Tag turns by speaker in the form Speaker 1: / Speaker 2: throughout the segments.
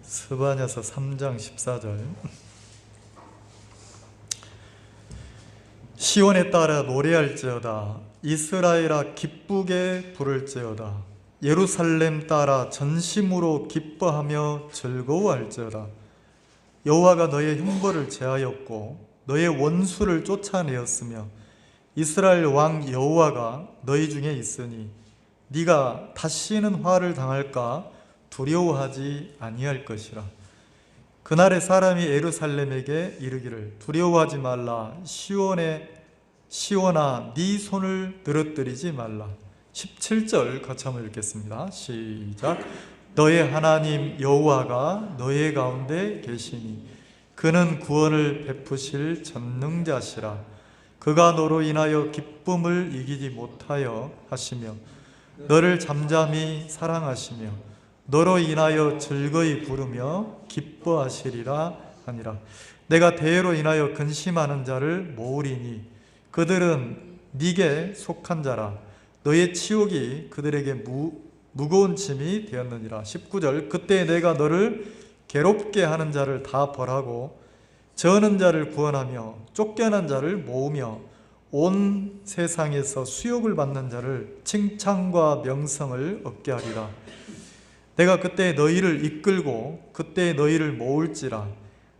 Speaker 1: 스바냐서 3장 14절. 시온에 따라 노래할지어다. 이스라엘아 기쁘게 부를지어다. 예루살렘 따라 전심으로 기뻐하며 즐거워할지어다. 여호와가 너의 형벌을 제하였고 너의 원수를 쫓아내었으며 이스라엘 왕 여호와가 너희 중에 있으니 네가 다시는 화를 당할까 두려워하지 아니할 것이라. 그날에 사람이 예루살렘에게 이르기를 두려워하지 말라. 시온아 네 손을 늘어뜨리지 말라. 17절 같이 한번 읽겠습니다. 시작. 너의 하나님 여호와가 너의 가운데 계시니 그는 구원을 베푸실 전능자시라. 그가 너로 인하여 기쁨을 이기지 못하여 하시며 너를 잠잠히 사랑하시며 너로 인하여 즐거이 부르며 기뻐하시리라 하니라. 내가 대회로 인하여 근심하는 자를 모으리니 그들은 네게 속한 자라. 너의 치욕이 그들에게 무거운 짐이 되었느니라. 19절. 그때 내가 너를 괴롭게 하는 자를 다 벌하고 저는 자를 구원하며 쫓겨난 자를 모으며 온 세상에서 수욕을 받는 자를 칭찬과 명성을 얻게 하리라. 내가 그때 너희를 이끌고 그때 너희를 모을지라.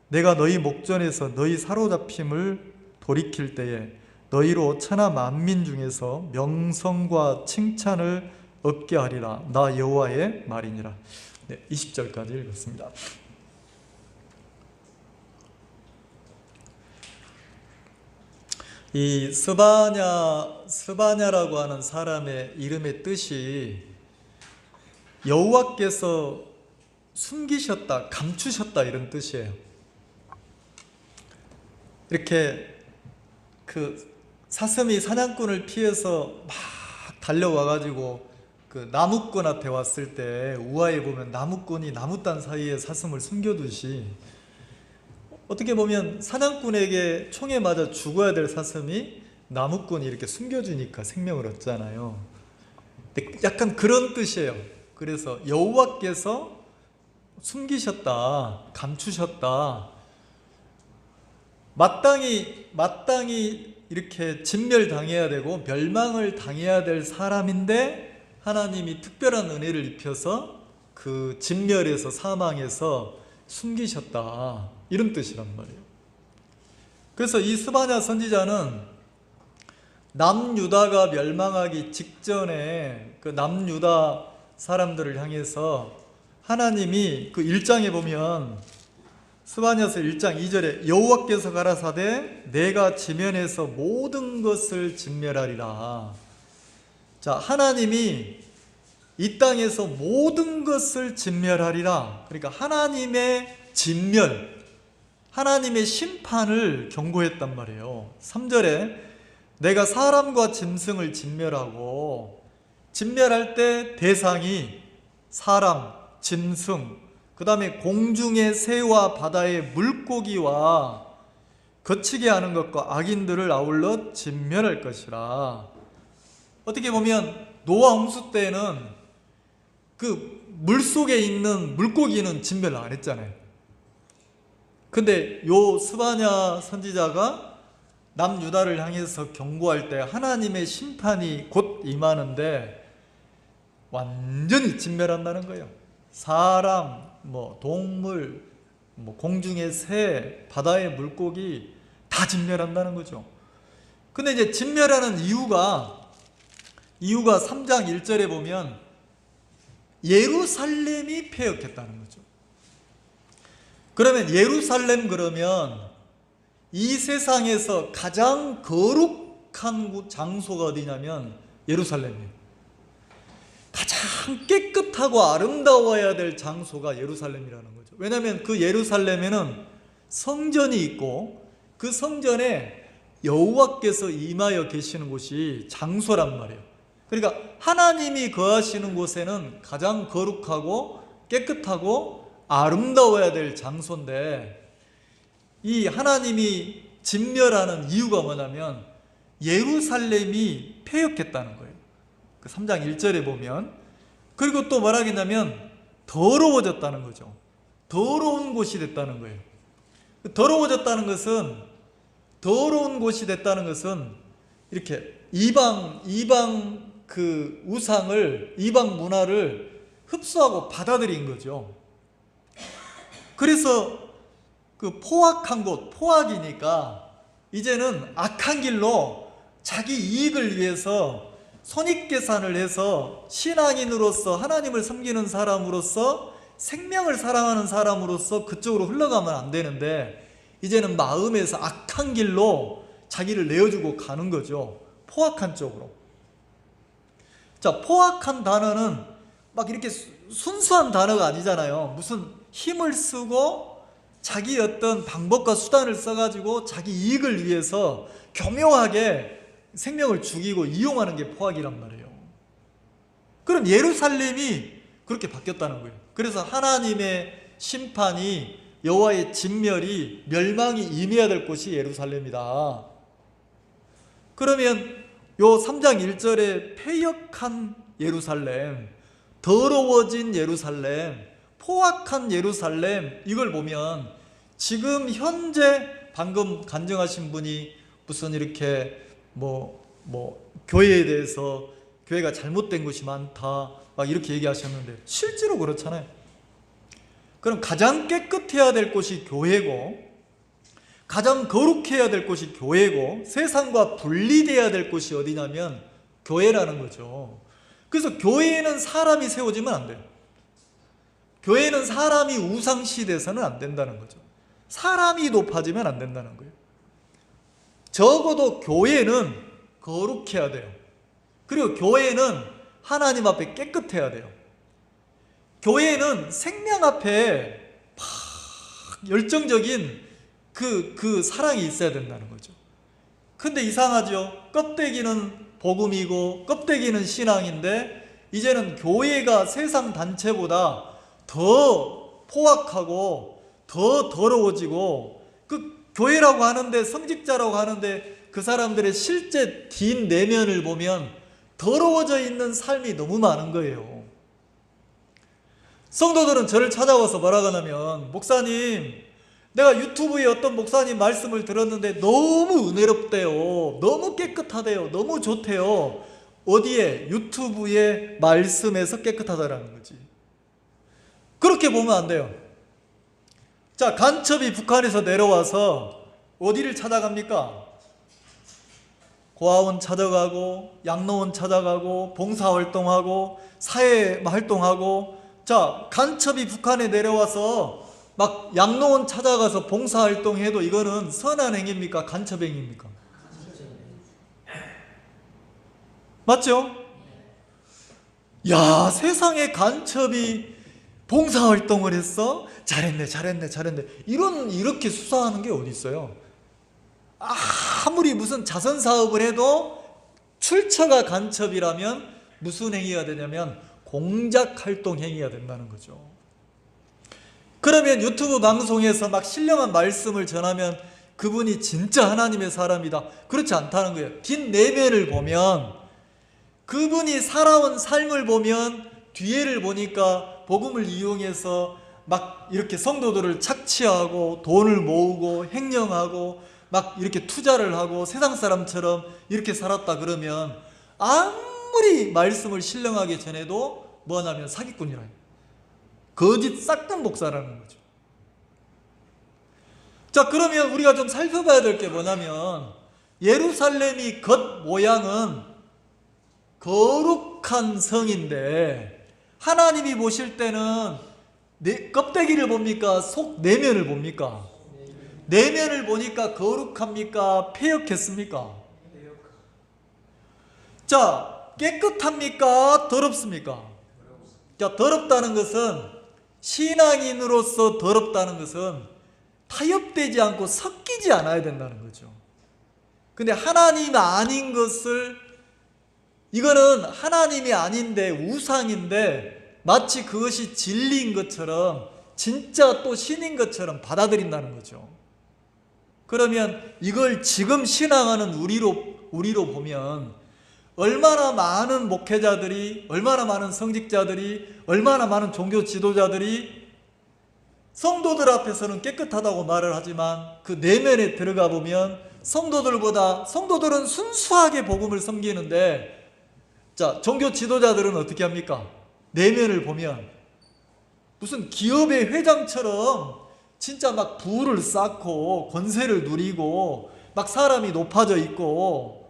Speaker 1: 내가 너희 목전에서 너희 사로잡힘을 돌이킬 때에 너희로 천하 만민 중에서 명성과 칭찬을 얻게 하리라. 나 여호와의 말이니라. 20절까지 읽었습니다. 이 스바냐라고 하는 사람의 이름의 뜻이 여호와께서 숨기셨다, 감추셨다 이런 뜻이에요. 이렇게 그 사슴이 사냥꾼을 피해서 막 달려와가지고 그 나무꾼한테 왔을 때 우화에 보면 나무꾼이 나무단 사이에 사슴을 숨겨두시, 어떻게 보면 사냥꾼에게 총에 맞아 죽어야 될 사슴이 나무꾼이 이렇게 숨겨주니까 생명을 얻잖아요. 약간 그런 뜻이에요. 그래서 여호와께서 숨기셨다, 감추셨다, 마땅히 이렇게 진멸당해야 되고 멸망을 당해야 될 사람인데 하나님이 특별한 은혜를 입혀서 그 진멸에서 사망에서 숨기셨다, 이런 뜻이란 말이에요. 그래서 이 스바냐 선지자는 남유다가 멸망하기 직전에 그 남유다 사람들을 향해서 하나님이 그 1장에 보면 스바냐서 1장 2절에 여호와께서 가라사대 내가 지면에서 모든 것을 진멸하리라. 자, 하나님이 이 땅에서 모든 것을 진멸하리라. 그러니까 하나님의 진멸, 하나님의 심판을 경고했단 말이에요. 3절에 내가 사람과 짐승을 진멸하고, 진멸할 때 대상이 사람, 짐승, 그 다음에 공중의 새와 바다의 물고기와 거치게 하는 것과 악인들을 아울러 진멸할 것이라. 어떻게 보면 노아 홍수 때는 그 물속에 있는 물고기는 진멸을 안 했잖아요. 근데 요 스바냐 선지자가 남유다를 향해서 경고할 때 하나님의 심판이 곧 임하는데 완전히 진멸한다는 거예요. 사람, 동물, 공중의 새, 바다의 물고기 다 진멸한다는 거죠. 근데 이제 진멸하는 이유가 3장 1절에 보면 예루살렘이 패역했다는 거죠. 그러면 예루살렘 그러면 이 세상에서 가장 거룩한 장소가 어디냐면 예루살렘이에요. 가장 깨끗하고 아름다워야 될 장소가 예루살렘이라는 거죠. 왜냐하면 그 예루살렘에는 성전이 있고 그 성전에 여호와께서 임하여 계시는 곳이 장소란 말이에요. 그러니까 하나님이 거하시는 곳에는 가장 거룩하고 깨끗하고 아름다워야 될 장소인데, 이 하나님이 진멸하는 이유가 뭐냐면 예루살렘이 패역했다는 거예요. 그 3장 1절에 보면. 그리고 또 뭐라 하겠냐면 더러워졌다는 거죠. 더러운 곳이 됐다는 거예요. 더러워졌다는 것은 이렇게 이방 그 우상을, 이방 문화를 흡수하고 받아들인 거죠. 그래서 그 포악한 곳, 포악이니까 이제는 악한 길로 자기 이익을 위해서 손익계산을 해서 신앙인으로서, 하나님을 섬기는 사람으로서, 생명을 사랑하는 사람으로서 그쪽으로 흘러가면 안 되는데, 이제는 마음에서 악한 길로 자기를 내어주고 가는 거죠. 포악한 쪽으로. 자, 포악한 단어는 막 이렇게 순수한 단어가 아니잖아요. 무슨 힘을 쓰고 자기 어떤 방법과 수단을 써가지고 자기 이익을 위해서 교묘하게 생명을 죽이고 이용하는 게 포악이란 말이에요. 그럼 예루살렘이 그렇게 바뀌었다는 거예요. 그래서 하나님의 심판이, 여호와의 진멸이, 멸망이 임해야 될 곳이 예루살렘이다. 그러면 요 3장 1절에 패역한 예루살렘, 더러워진 예루살렘, 포악한 예루살렘, 이걸 보면 지금 현재 방금 간증하신 분이 무슨 이렇게 교회에 대해서 교회가 잘못된 것이 많다 막 이렇게 얘기하셨는데 실제로 그렇잖아요. 그럼 가장 깨끗해야 될 곳이 교회고, 가장 거룩해야 될 곳이 교회고, 세상과 분리돼야 될 곳이 어디냐면 교회라는 거죠. 그래서 교회에는 사람이 세워지면 안 돼요. 교회는 사람이 우상시 돼서는 안 된다는 거죠. 사람이 높아지면 안 된다는 거예요. 적어도 교회는 거룩해야 돼요. 그리고 교회는 하나님 앞에 깨끗해야 돼요. 교회는 생명 앞에 열정적인 그 사랑이 있어야 된다는 거죠. 근데 이상하죠. 껍데기는 복음이고 껍데기는 신앙인데 이제는 교회가 세상 단체보다 더 포악하고 더 더러워지고, 그 교회라고 하는데, 성직자라고 하는데 그 사람들의 실제 뒷내면을 보면 더러워져 있는 삶이 너무 많은 거예요. 성도들은 저를 찾아와서 뭐라고 하냐면, 목사님, 내가 유튜브에 어떤 목사님 말씀을 들었는데 너무 은혜롭대요, 너무 깨끗하대요, 너무 좋대요. 어디에? 유튜브의 말씀에서 깨끗하다라는 거지. 그렇게 보면 안 돼요. 자, 간첩이 북한에서 내려와서 어디를 찾아갑니까? 고아원 찾아가고, 양로원 찾아가고, 봉사활동하고, 사회활동하고. 자, 간첩이 북한에 내려와서 막 양로원 찾아가서 봉사활동해도 이거는 선한 행위입니까? 간첩 행위입니까? 맞죠? 야, 세상에 간첩이 봉사활동을 했어? 잘했네. 이렇게 수사하는 게 어디 있어요? 아무리 무슨 자선사업을 해도 출처가 간첩이라면 무슨 행위가 되냐면 공작활동 행위가 된다는 거죠. 그러면 유튜브 방송에서 막 신령한 말씀을 전하면 그분이 진짜 하나님의 사람이다, 그렇지 않다는 거예요. 뒷내면을 보면, 그분이 살아온 삶을 보면, 뒤에를 보니까 복음을 이용해서 막 이렇게 성도들을 착취하고 돈을 모으고 횡령하고 막 이렇게 투자를 하고 세상 사람처럼 이렇게 살았다 그러면 아무리 말씀을 신령하게 전해도 뭐냐면 사기꾼이라, 거짓 싹든 목사라는 거죠. 자, 그러면 우리가 좀 살펴봐야 될 게 뭐냐면, 예루살렘이 겉모양은 거룩한 성인데 하나님이 보실 때는 껍데기를 봅니까? 속 내면을 봅니까? 내면을 보니까 거룩합니까? 패역했습니까? 자, 깨끗합니까? 더럽습니까? 자, 더럽다는 것은, 신앙인으로서 더럽다는 것은 타협되지 않고 섞이지 않아야 된다는 거죠. 근데 하나님 아닌 것을, 이거는 하나님이 아닌데 우상인데 마치 그것이 진리인 것처럼, 진짜 또 신인 것처럼 받아들인다는 거죠. 그러면 이걸 지금 신앙하는 우리로 보면 얼마나 많은 목회자들이, 얼마나 많은 성직자들이, 얼마나 많은 종교 지도자들이 성도들 앞에서는 깨끗하다고 말을 하지만 그 내면에 들어가 보면 성도들은 순수하게 복음을 섬기는데, 자, 종교 지도자들은 어떻게 합니까? 내면을 보면 무슨 기업의 회장처럼 진짜 막 부를 쌓고 권세를 누리고 막 사람이 높아져 있고,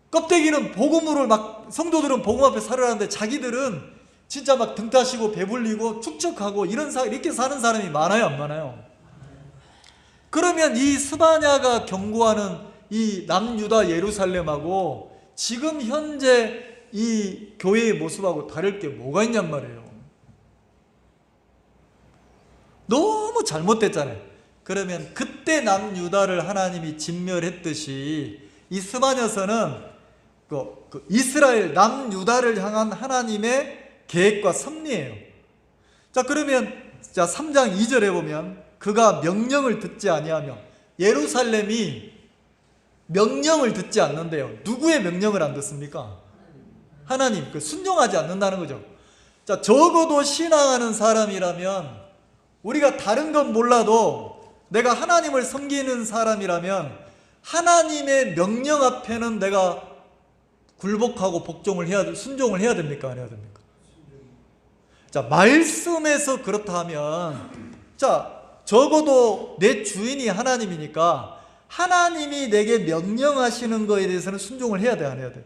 Speaker 1: 껍데기는 복음으로 막 성도들은 복음 앞에 살아가는데 자기들은 진짜 막 등 따시고 배불리고 축적하고 이렇게 사는 사람이 많아요, 안 많아요? 그러면 이 스바냐가 경고하는 이 남유다 예루살렘하고 지금 현재 이 교회의 모습하고 다를 게 뭐가 있냔 말이에요. 너무 잘못됐잖아요. 그러면 그때 남유다를 하나님이 진멸했듯이 이 스바냐서는 그 이스라엘 남유다를 향한 하나님의 계획과 섭리예요. 자, 그러면 3장 2절에 보면 그가 명령을 듣지 아니하며, 예루살렘이 명령을 듣지 않는데요. 누구의 명령을 안 듣습니까? 하나님. 순종하지 않는다는 거죠. 자, 적어도 신앙하는 사람이라면, 우리가 다른 건 몰라도 내가 하나님을 섬기는 사람이라면 하나님의 명령 앞에는 내가 굴복하고 순종을 해야 됩니까? 안 해야 됩니까? 자, 말씀에서 그렇다 하면, 자, 적어도 내 주인이 하나님이니까 하나님이 내게 명령하시는 거에 대해서는 순종을 해야 돼, 안 해야 돼?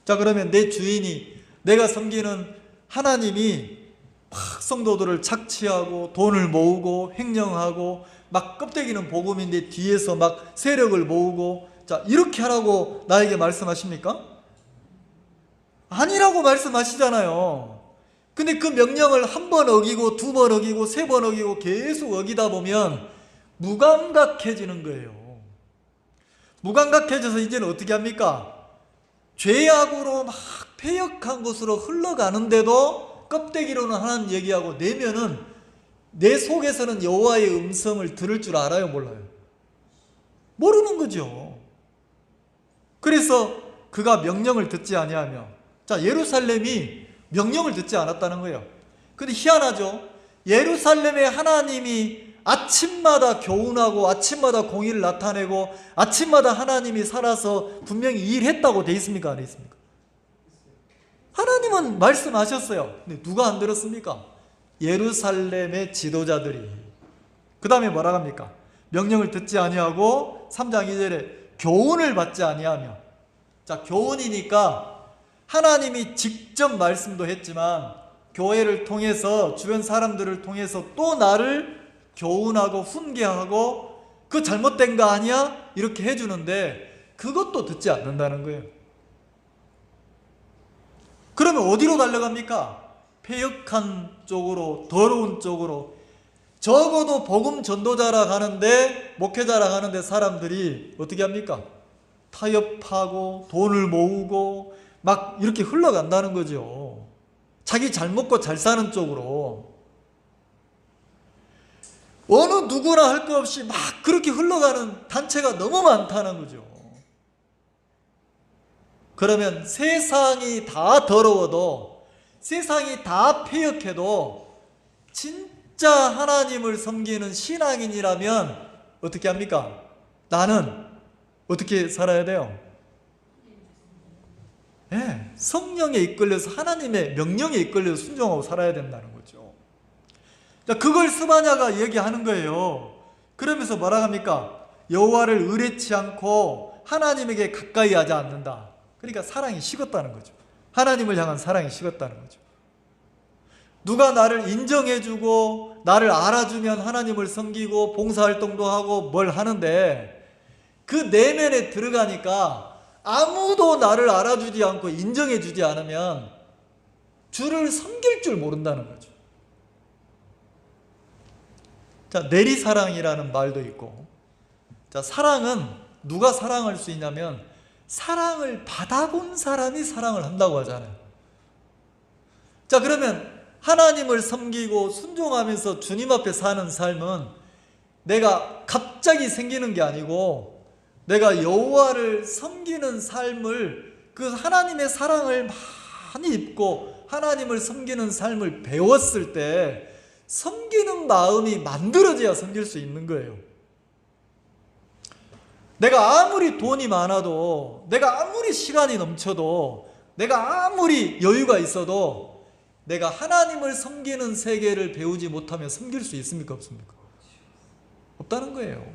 Speaker 1: 자, 그러면 내 주인이, 내가 섬기는 하나님이 막 성도들을 착취하고 돈을 모으고 횡령하고 막 껍데기는 복음인데 뒤에서 막 세력을 모으고, 자, 이렇게 하라고 나에게 말씀하십니까? 아니라고 말씀하시잖아요. 근데 그 명령을 한 번 어기고 두 번 어기고 세 번 어기고 계속 어기다 보면 무감각해지는 거예요. 무감각해져서 이제는 어떻게 합니까? 죄악으로 막 패역한 곳으로 흘러가는데도 껍데기로는 하나님 얘기하고 내면은, 내 속에서는 여호와의 음성을 들을 줄 알아요, 몰라요? 모르는 거죠. 그래서 그가 명령을 듣지 아니하며, 자, 예루살렘이 명령을 듣지 않았다는 거예요. 근데 희한하죠. 예루살렘에 하나님이 아침마다 교훈하고 아침마다 공의를 나타내고 아침마다 하나님이 살아서 분명히 일했다고 돼 있습니까? 안 돼 있습니까? 하나님은 말씀하셨어요. 근데 누가 안 들었습니까? 예루살렘의 지도자들이. 그 다음에 뭐라고 합니까? 명령을 듣지 아니하고 3장 2절에 교훈을 받지 아니하며. 자, 교훈이니까 하나님이 직접 말씀도 했지만 교회를 통해서, 주변 사람들을 통해서 또 나를 교훈하고 훈계하고 그 잘못된 거 아니야? 이렇게 해주는데 그것도 듣지 않는다는 거예요. 그러면 어디로 달려갑니까? 패역한 쪽으로, 더러운 쪽으로. 적어도 복음 전도자라 가는데, 목회자라 가는데 사람들이 어떻게 합니까? 타협하고 돈을 모으고 막 이렇게 흘러간다는 거죠. 자기 잘 먹고 잘 사는 쪽으로. 어느 누구나 할 것 없이 막 그렇게 흘러가는 단체가 너무 많다는 거죠. 그러면 세상이 다 더러워도, 세상이 다 패역해도 진짜 하나님을 섬기는 신앙인이라면 어떻게 합니까? 나는 어떻게 살아야 돼요? 네, 성령에 이끌려서, 하나님의 명령에 이끌려서 순종하고 살아야 된다는 거죠. 자, 그걸 스바냐가 얘기하는 거예요. 그러면서 뭐라 합니까? 여호와를 의뢰치 않고 하나님에게 가까이 하지 않는다. 그러니까 사랑이 식었다는 거죠. 하나님을 향한 사랑이 식었다는 거죠. 누가 나를 인정해주고 나를 알아주면 하나님을 섬기고 봉사활동도 하고 뭘 하는데, 그 내면에 들어가니까 아무도 나를 알아주지 않고 인정해주지 않으면 주를 섬길 줄 모른다는 거죠. 자, 내리사랑이라는 말도 있고, 자, 사랑은 누가 사랑할 수 있냐면 사랑을 받아본 사람이 사랑을 한다고 하잖아요. 자, 그러면 하나님을 섬기고 순종하면서 주님 앞에 사는 삶은 내가 갑자기 생기는 게 아니고, 내가 여호와를 섬기는 삶을, 그 하나님의 사랑을 많이 입고 하나님을 섬기는 삶을 배웠을 때 섬기는 마음이 만들어져야 섬길 수 있는 거예요. 내가 아무리 돈이 많아도, 내가 아무리 시간이 넘쳐도, 내가 아무리 여유가 있어도 내가 하나님을 섬기는 세계를 배우지 못하면 섬길 수 있습니까? 없습니까? 없다는 거예요.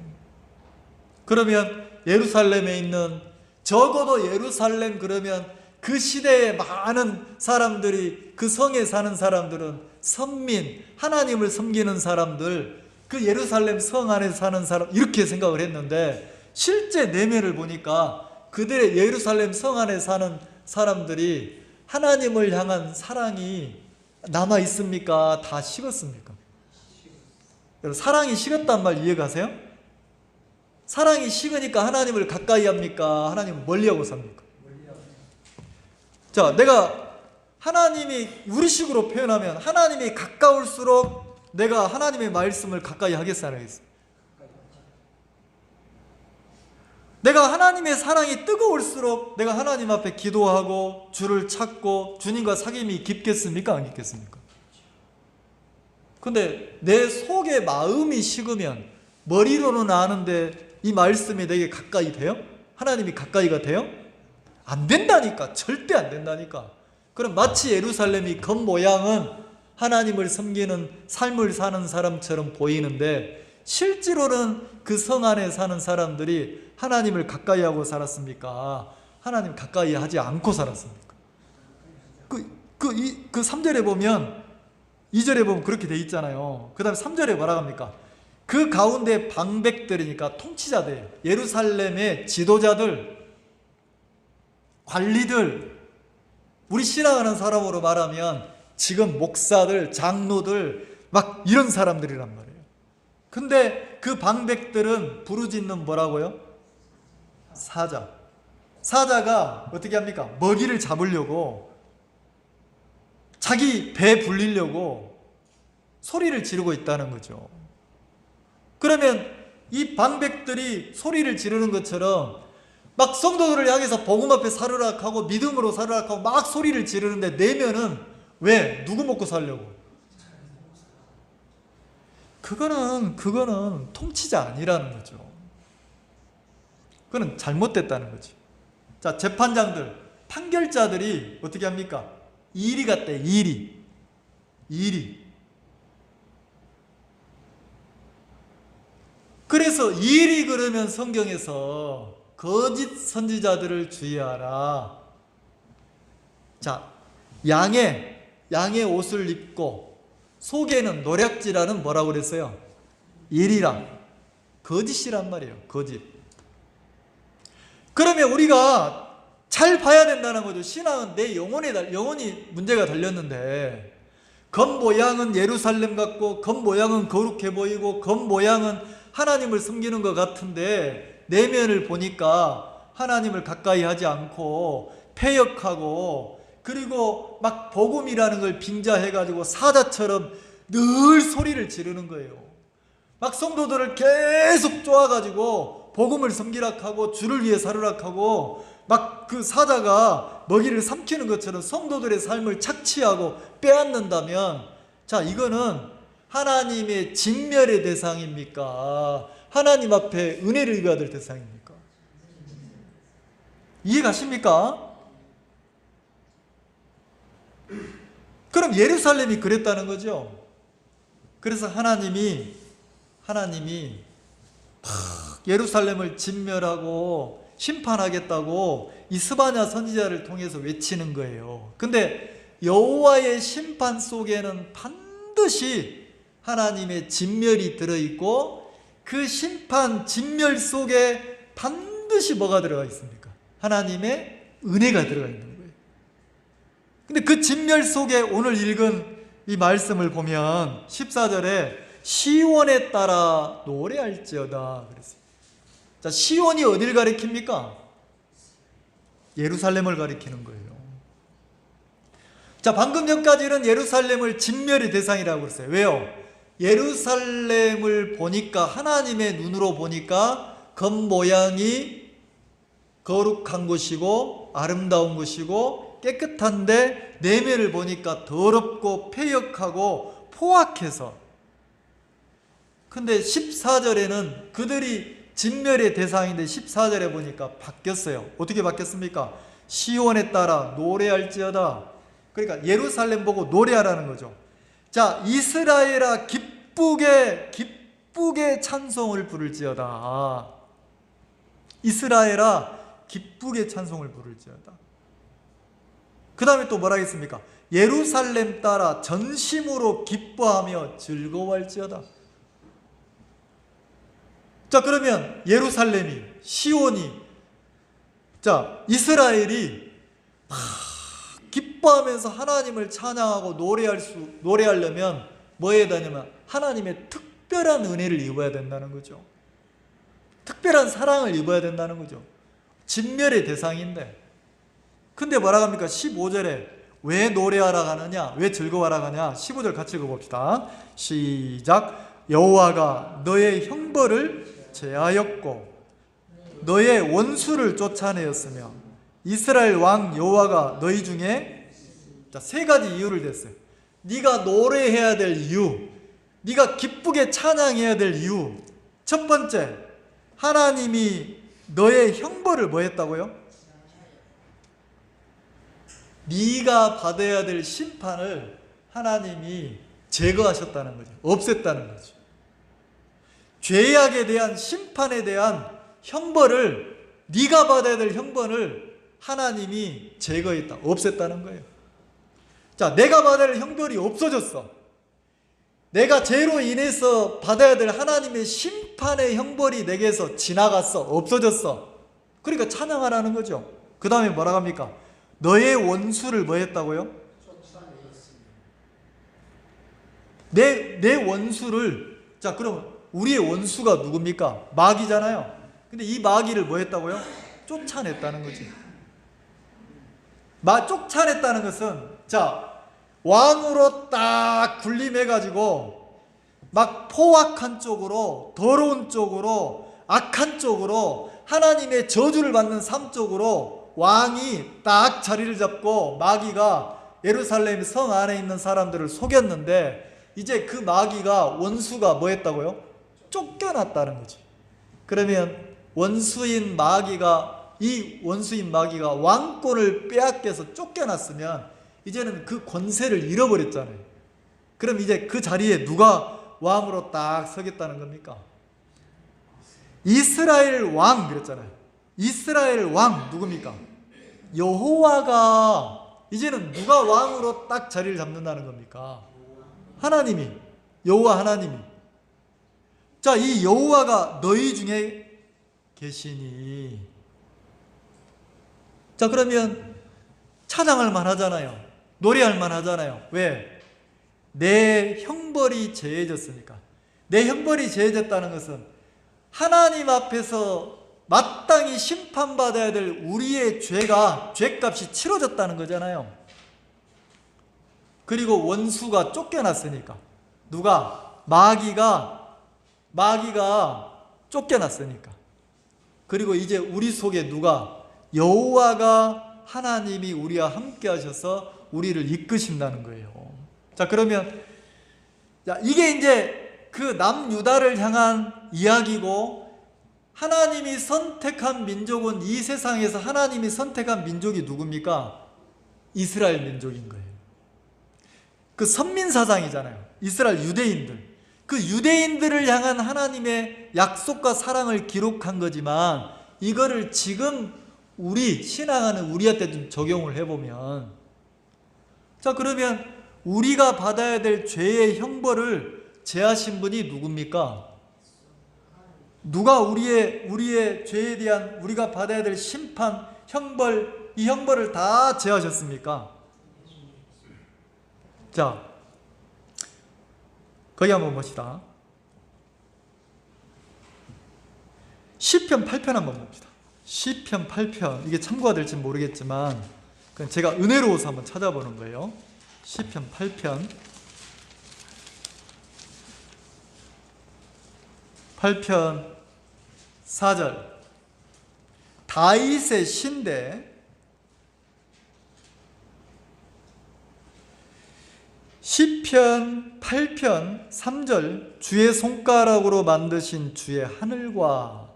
Speaker 1: 그러면 예루살렘에 있는, 적어도 예루살렘 그러면 그 시대에 많은 사람들이, 그 성에 사는 사람들은 선민, 하나님을 섬기는 사람들, 그 예루살렘 성 안에 사는 사람, 이렇게 생각을 했는데 실제 내면을 보니까 그들의 예루살렘 성 안에 사는 사람들이 하나님을 향한 사랑이 남아 있습니까? 다 식었습니까? 여러분, 사랑이 식었단 말 이해가세요? 사랑이 식으니까 하나님을 가까이 합니까? 하나님을 멀리하고 삽니까? 자, 내가 하나님이, 우리식으로 표현하면 하나님이 가까울수록 내가 하나님의 말씀을 가까이 하겠어, 안 하겠어? 내가 하나님의 사랑이 뜨거울수록 내가 하나님 앞에 기도하고 주를 찾고 주님과 사귐이 깊겠습니까? 안 깊겠습니까? 근데 내 속에 마음이 식으면 머리로는 아는데 이 말씀이 내게 가까이 돼요? 하나님이 가까이가 돼요? 안 된다니까. 절대 안 된다니까. 그럼 마치 예루살렘이 겉모양은 하나님을 섬기는 삶을 사는 사람처럼 보이는데 실제로는 그 성 안에 사는 사람들이 하나님을 가까이 하고 살았습니까? 하나님 가까이 하지 않고 살았습니까? 그 3절에 보면, 2절에 보면 그렇게 돼 있잖아요. 그 다음에 3절에 뭐라고 합니까? 그 가운데 방백들이니까 통치자들, 예루살렘의 지도자들, 관리들, 우리 신앙하는 사람으로 말하면 지금 목사들, 장로들, 막 이런 사람들이란 말이에요. 근데 그 방백들은 부르짖는 뭐라고요? 사자. 사자가 어떻게 합니까? 먹이를 잡으려고, 자기 배 불리려고 소리를 지르고 있다는 거죠. 그러면 이 방백들이 소리를 지르는 것처럼 막 성도들을 향해서 복음 앞에 살으락 하고 믿음으로 살으락 하고 막 소리를 지르는데 내면은 왜? 누구 먹고 살려고? 그거는 통치자 아니라는 거죠. 그거는 잘못됐다는 거죠. 자, 재판장들, 판결자들이 어떻게 합니까? 이리 같대, 이리. 그래서 이리 그러면 성경에서 거짓 선지자들을 주의하라. 자, 양의 옷을 입고 속에는 노략질하는 뭐라고 그랬어요? 일이라. 거짓이란 말이에요. 거짓. 그러면 우리가 잘 봐야 된다는 거죠. 신앙은 내 영혼이 문제가 달렸는데 겉모양은 예루살렘 같고 겉모양은 거룩해 보이고 겉모양은 하나님을 섬기는 것 같은데 내면을 보니까 하나님을 가까이 하지 않고 패역하고, 그리고 막 복음이라는 걸 빙자해가지고 사자처럼 늘 소리를 지르는 거예요. 막 성도들을 계속 쪼아가지고 복음을 섬기락 하고 주를 위해 살으락 하고 막 그 사자가 먹이를 삼키는 것처럼 성도들의 삶을 착취하고 빼앗는다면, 자, 이거는 하나님의 진멸의 대상입니까? 하나님 앞에 은혜를 받을 대상입니까? 이해가십니까? 그럼 예루살렘이 그랬다는 거죠. 그래서 하나님이 예루살렘을 진멸하고 심판하겠다고 이 스바냐 선지자를 통해서 외치는 거예요. 근데 여호와의 심판 속에는 반드시 하나님의 진멸이 들어있고 그 심판 진멸 속에 반드시 뭐가 들어가 있습니까? 하나님의 은혜가 들어가 있는 거예요. 근데 그 진멸 속에 오늘 읽은 이 말씀을 보면 14절에 시온에 따라 노래할지어다 그랬어요. 자, 시온이 어딜 가리킵니까? 예루살렘을 가리키는 거예요. 자, 방금 전까지는 예루살렘을 진멸의 대상이라고 그랬어요. 왜요? 예루살렘을 보니까, 하나님의 눈으로 보니까 겉모양이 거룩한 곳이고 아름다운 곳이고 깨끗한데 내면을 보니까 더럽고 패역하고 포악해서 근데 14절에는 그들이 진멸의 대상인데 14절에 보니까 바뀌었어요. 어떻게 바뀌었습니까? 시온에 따라 노래할지어다. 그러니까 예루살렘 보고 노래하라는 거죠. 자, 이스라엘아 기쁘게 찬송을 부를지어다. 이스라엘아 기쁘게 찬송을 부를지어다. 그 다음에 또 뭐라 하겠습니까? 예루살렘 따라 전심으로 기뻐하며 즐거워할지어다. 자, 그러면 예루살렘이, 시온이, 자, 이스라엘이 막 기뻐하면서 하나님을 찬양하고 노래하려면 뭐 해야 되냐면 하나님의 특별한 은혜를 입어야 된다는 거죠. 특별한 사랑을 입어야 된다는 거죠. 진멸의 대상인데. 근데 뭐라고 합니까? 15절에 왜 노래하라 하느냐? 왜 즐거워하라 하냐? 15절 같이 읽어봅시다. 시작. 여호와가 너의 형벌을 제하였고 너의 원수를 쫓아내었으며 이스라엘 왕 여호와가 너희 중에, 자, 세 가지 이유를 댔어요. 네가 노래해야 될 이유, 네가 기쁘게 찬양해야 될 이유. 첫 번째, 하나님이 너의 형벌을 뭐 했다고요? 네가 받아야 될 심판을 하나님이 제거하셨다는 거죠. 없앴다는 거죠. 죄악에 대한 심판에 대한 형벌을, 네가 받아야 될 형벌을 하나님이 제거했다, 없앴다는 거예요. 자, 내가 받아야 될 형벌이 없어졌어. 내가 죄로 인해서 받아야 될 하나님의 심판의 형벌이 내게서 지나갔어, 없어졌어. 그러니까 찬양하라는 거죠. 그 다음에 뭐라고 합니까? 너의 원수를 뭐 했다고요? 내 원수를, 자, 그럼 우리의 원수가 누굽니까? 마귀잖아요. 근데 이 마귀를 뭐 했다고요? 쫓아냈다는 거지. 쫓아냈다는 것은, 자, 왕으로 딱 군림해가지고 막 포악한 쪽으로, 더러운 쪽으로, 악한 쪽으로, 하나님의 저주를 받는 삶 쪽으로 왕이 딱 자리를 잡고 마귀가 예루살렘 성 안에 있는 사람들을 속였는데, 이제 그 마귀가, 원수가 뭐 했다고요? 쫓겨났다는 거지. 그러면 원수인 마귀가 왕권을 빼앗겨서 쫓겨났으면 이제는 그 권세를 잃어버렸잖아요. 그럼 이제 그 자리에 누가 왕으로 딱 서겠다는 겁니까? 이스라엘 왕 그랬잖아요. 이스라엘 왕 누굽니까? 여호와가. 이제는 누가 왕으로 딱 자리를 잡는다는 겁니까? 하나님이, 여호와 하나님이. 자, 이 여호와가 너희 중에 계시니. 자, 그러면 찬양할 만하잖아요. 노래할 만하잖아요. 왜? 내 형벌이 제해졌으니까. 내 형벌이 제해졌다는 것은 하나님 앞에서 마땅히 심판받아야 될 우리의 죄값이 치러졌다는 거잖아요. 그리고 원수가 쫓겨났으니까. 누가? 마귀가 쫓겨났으니까. 그리고 이제 우리 속에 누가? 여호와가, 하나님이 우리와 함께 하셔서 우리를 이끄신다는 거예요. 자, 그러면, 자, 이게 이제 그 남유다를 향한 이야기고, 하나님이 선택한 민족은, 이 세상에서 하나님이 선택한 민족이 누굽니까? 이스라엘 민족인 거예요. 그 선민사상이잖아요. 이스라엘 유대인들. 그 유대인들을 향한 하나님의 약속과 사랑을 기록한 거지만, 이거를 지금 우리 신앙하는 우리한테 좀 적용을 해보면, 자, 그러면 우리가 받아야 될 죄의 형벌을 제하신 분이 누굽니까? 누가 우리의 죄에 대한, 우리가 받아야 될 심판, 형벌, 이 형벌을 다 제하셨습니까? 자, 거기 한번 봅시다. 시편 8편 한번 봅시다. 시편 8편, 이게 참고가 될지 모르겠지만 그냥 제가 은혜로워서 한번 찾아보는 거예요. 시편 8편 4절. 다윗의 시인데 시편 8편 3절 주의 손가락으로 만드신 주의 하늘과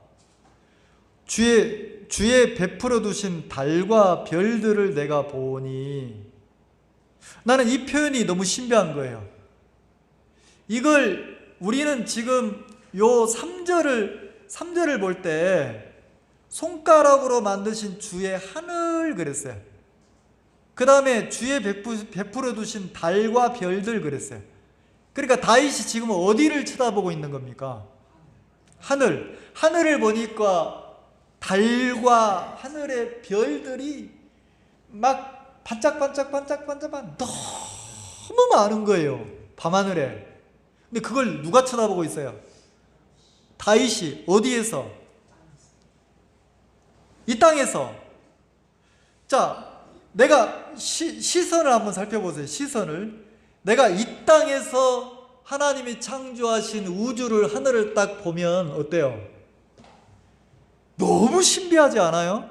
Speaker 1: 주의 베풀어 두신 달과 별들을 내가 보니, 나는 이 표현이 너무 신비한 거예요. 이걸 우리는 지금 요 3절을 볼 때 손가락으로 만드신 주의 하늘 그랬어요. 그 다음에 주의 베풀어 두신 달과 별들 그랬어요. 그러니까 다윗이 지금 어디를 쳐다보고 있는 겁니까? 하늘을 보니까 달과 하늘의 별들이 막 반짝반짝 너무 많은 거예요, 밤하늘에. 근데 그걸 누가 쳐다보고 있어요? 다윗이. 어디에서? 이 땅에서. 자, 내가 시선을 한번 살펴보세요. 시선을. 내가 이 땅에서 하나님이 창조하신 우주를, 하늘을 딱 보면 어때요? 너무 신비하지 않아요?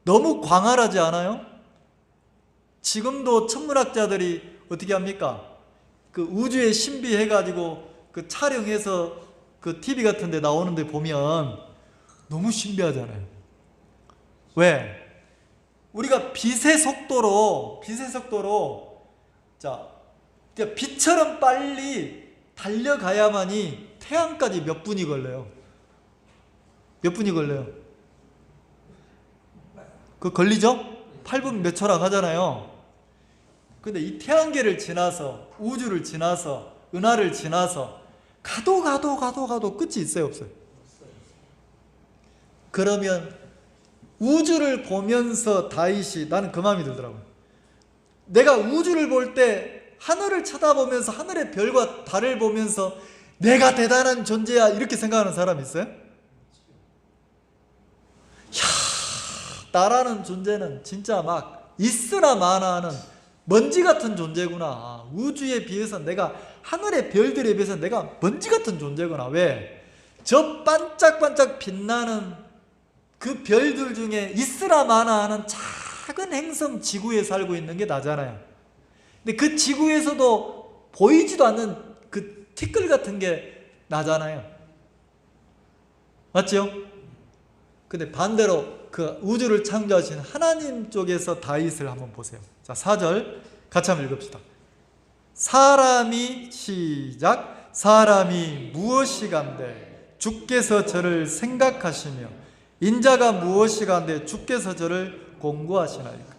Speaker 1: 너무 광활하지 않아요? 지금도 천문학자들이 어떻게 합니까? 그 우주의 신비 해가지고 그 촬영해서 그 TV 같은 데 나오는데 보면 너무 신비하잖아요. 왜? 우리가 빛의 속도로 자, 빛처럼 빨리 달려가야만이 태양까지 몇 분이 걸려요? 몇 분이 걸려요? 그 걸리죠? 8분 몇 초라고 하잖아요. 근데 이 태양계를 지나서, 우주를 지나서, 은하를 지나서 가도 끝이 있어요, 없어요? 그러면 우주를 보면서 다윗이, 나는 그 마음이 들더라고요. 내가 우주를 볼 때 하늘을 쳐다보면서 하늘의 별과 달을 보면서 내가 대단한 존재야, 이렇게 생각하는 사람 있어요? 나라는 존재는 진짜 막 있으나 마나 하는 먼지 같은 존재구나. 우주에 비해서 내가, 하늘의 별들에 비해서 내가 먼지 같은 존재구나. 왜? 저 반짝반짝 빛나는 그 별들 중에 있으나 마나 하는 작은 행성 지구에 살고 있는 게 나잖아요. 근데 그 지구에서도 보이지도 않는 그 티끌 같은 게 나잖아요. 맞죠? 근데 반대로 그 우주를 창조하신 하나님 쪽에서 다윗을 한번 보세요. 자, 4절 같이 한번 읽읍시다. 사람이, 시작, 사람이 무엇이간데 주께서 저를 생각하시며 인자가 무엇이간데 주께서 저를 공고하시나이까.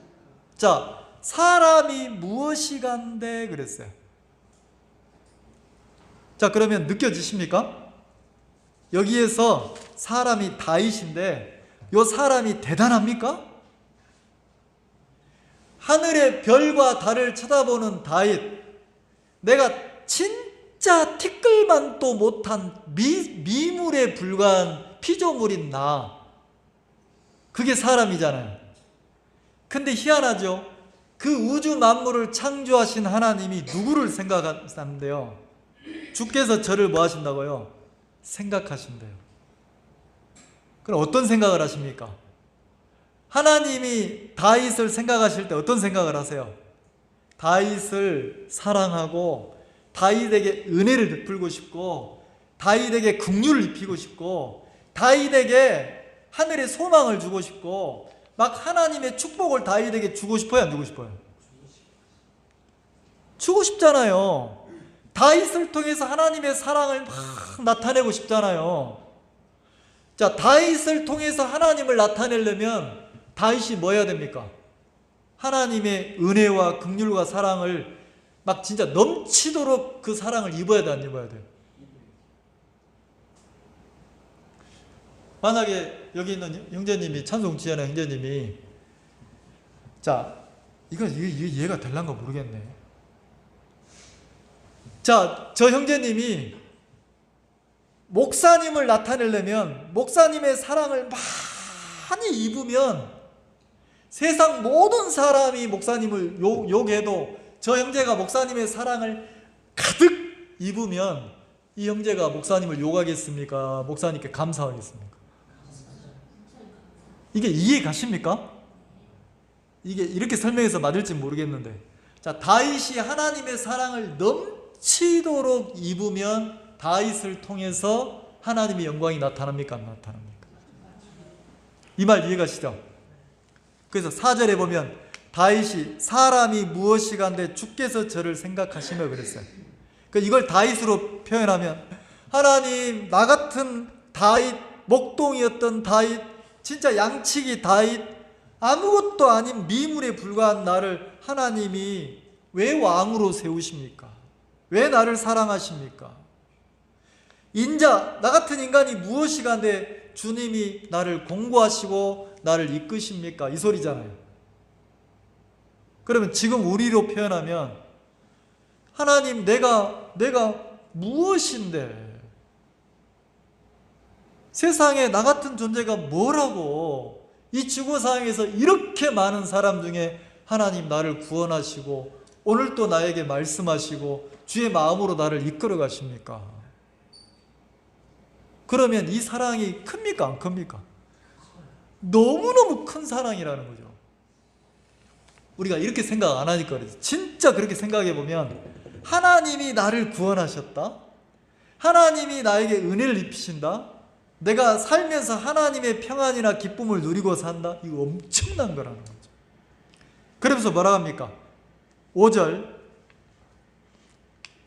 Speaker 1: 자, 사람이 무엇이간데 그랬어요. 자, 그러면 느껴지십니까? 여기에서 사람이 다윗인데 이 사람이 대단합니까? 하늘의 별과 달을 쳐다보는 다윗, 내가 진짜 티끌만도 못한 미물에 불과한 피조물인 나, 그게 사람이잖아요. 근데 희한하죠? 그 우주 만물을 창조하신 하나님이 누구를 생각하는데요? 주께서 저를 뭐 하신다고요? 생각하신대요. 그럼 어떤 생각을 하십니까? 하나님이 다윗을 생각하실 때 어떤 생각을 하세요? 다윗을 사랑하고 다윗에게 은혜를 베풀고 싶고 다윗에게 긍휼을 입히고 싶고 다윗에게 하늘의 소망을 주고 싶고 막 하나님의 축복을 다윗에게 주고 싶어요, 안 주고 싶어요? 주고 싶잖아요. 다윗을 통해서 하나님의 사랑을 막 나타내고 싶잖아요. 자, 다윗을 통해서 하나님을 나타내려면 다윗이 뭐 해야 됩니까? 하나님의 은혜와 긍휼과 사랑을 막 진짜 넘치도록 그 사랑을 입어야 돼, 안 입어야 돼요? 만약에 여기 있는 형제님이, 찬송 지연의 형제님이, 자, 이거 이해가 될란가 모르겠네. 자, 저 형제님이 목사님을 나타내려면 목사님의 사랑을 많이 입으면 세상 모든 사람이 목사님을 욕해도 저 형제가 목사님의 사랑을 가득 입으면 이 형제가 목사님을 욕하겠습니까? 목사님께 감사하겠습니까? 이게 이해 가십니까? 이게 이렇게 설명해서 맞을지 모르겠는데, 자, 다윗이 하나님의 사랑을 넘치도록 입으면 다윗을 통해서 하나님의 영광이 나타납니까? 안 나타납니까? 이 말 이해가시죠? 그래서 4절에 보면 다윗이 사람이 무엇이간데 주께서 저를 생각하시며 그랬어요. 그러니까 이걸 다윗으로 표현하면 하나님, 나 같은 다윗, 목동이었던 다윗, 진짜 양치기 다윗, 아무것도 아닌 미물에 불과한 나를 하나님이 왜 왕으로 세우십니까? 왜 나를 사랑하십니까? 인자, 나 같은 인간이 무엇이간데 주님이 나를 공고하시고 나를 이끄십니까? 이 소리잖아요. 그러면 지금 우리로 표현하면 하나님, 내가 무엇인데 세상에 나 같은 존재가 뭐라고 이 지구상에서 이렇게 많은 사람 중에 하나님 나를 구원하시고 오늘 또 나에게 말씀하시고 주의 마음으로 나를 이끌어 가십니까? 그러면 이 사랑이 큽니까? 안 큽니까? 너무너무 큰 사랑이라는 거죠. 우리가 이렇게 생각 안 하니까 그래서 진짜 그렇게 생각해 보면 하나님이 나를 구원하셨다, 하나님이 나에게 은혜를 입히신다, 내가 살면서 하나님의 평안이나 기쁨을 누리고 산다, 이거 엄청난 거라는 거죠. 그러면서 뭐라 합니까? 5절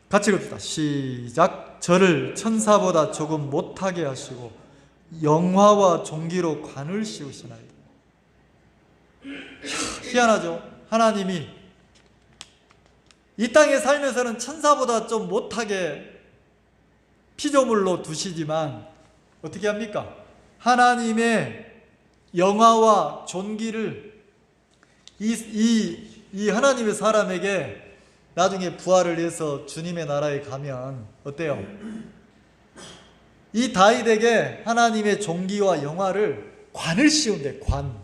Speaker 1: 같이 읽읍시다. 시작. 저를 천사보다 조금 못하게 하시고 영화와 존귀로 관을 씌우시나이다. 희한하죠? 하나님이 이 땅에 살면서는 천사보다 좀 못하게 피조물로 두시지만 어떻게 합니까? 하나님의 영화와 존귀를 이 하나님의 사람에게 나중에 부활을 해서 주님의 나라에 가면 어때요? 이 다윗에게 하나님의 존귀와 영화를 관을 씌운대, 관.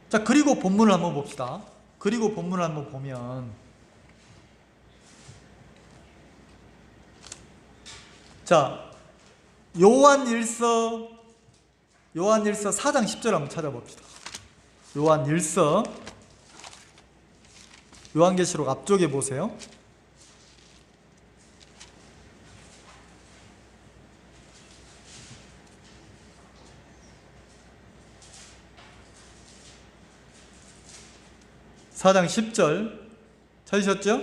Speaker 1: 자, 그리고 본문을 한번 봅시다. 그리고 본문을 한번 보면 자, 요한일서 4장 10절 한번 찾아봅시다. 요한계시록 앞쪽에 보세요. (4장 10절) 찾으셨죠?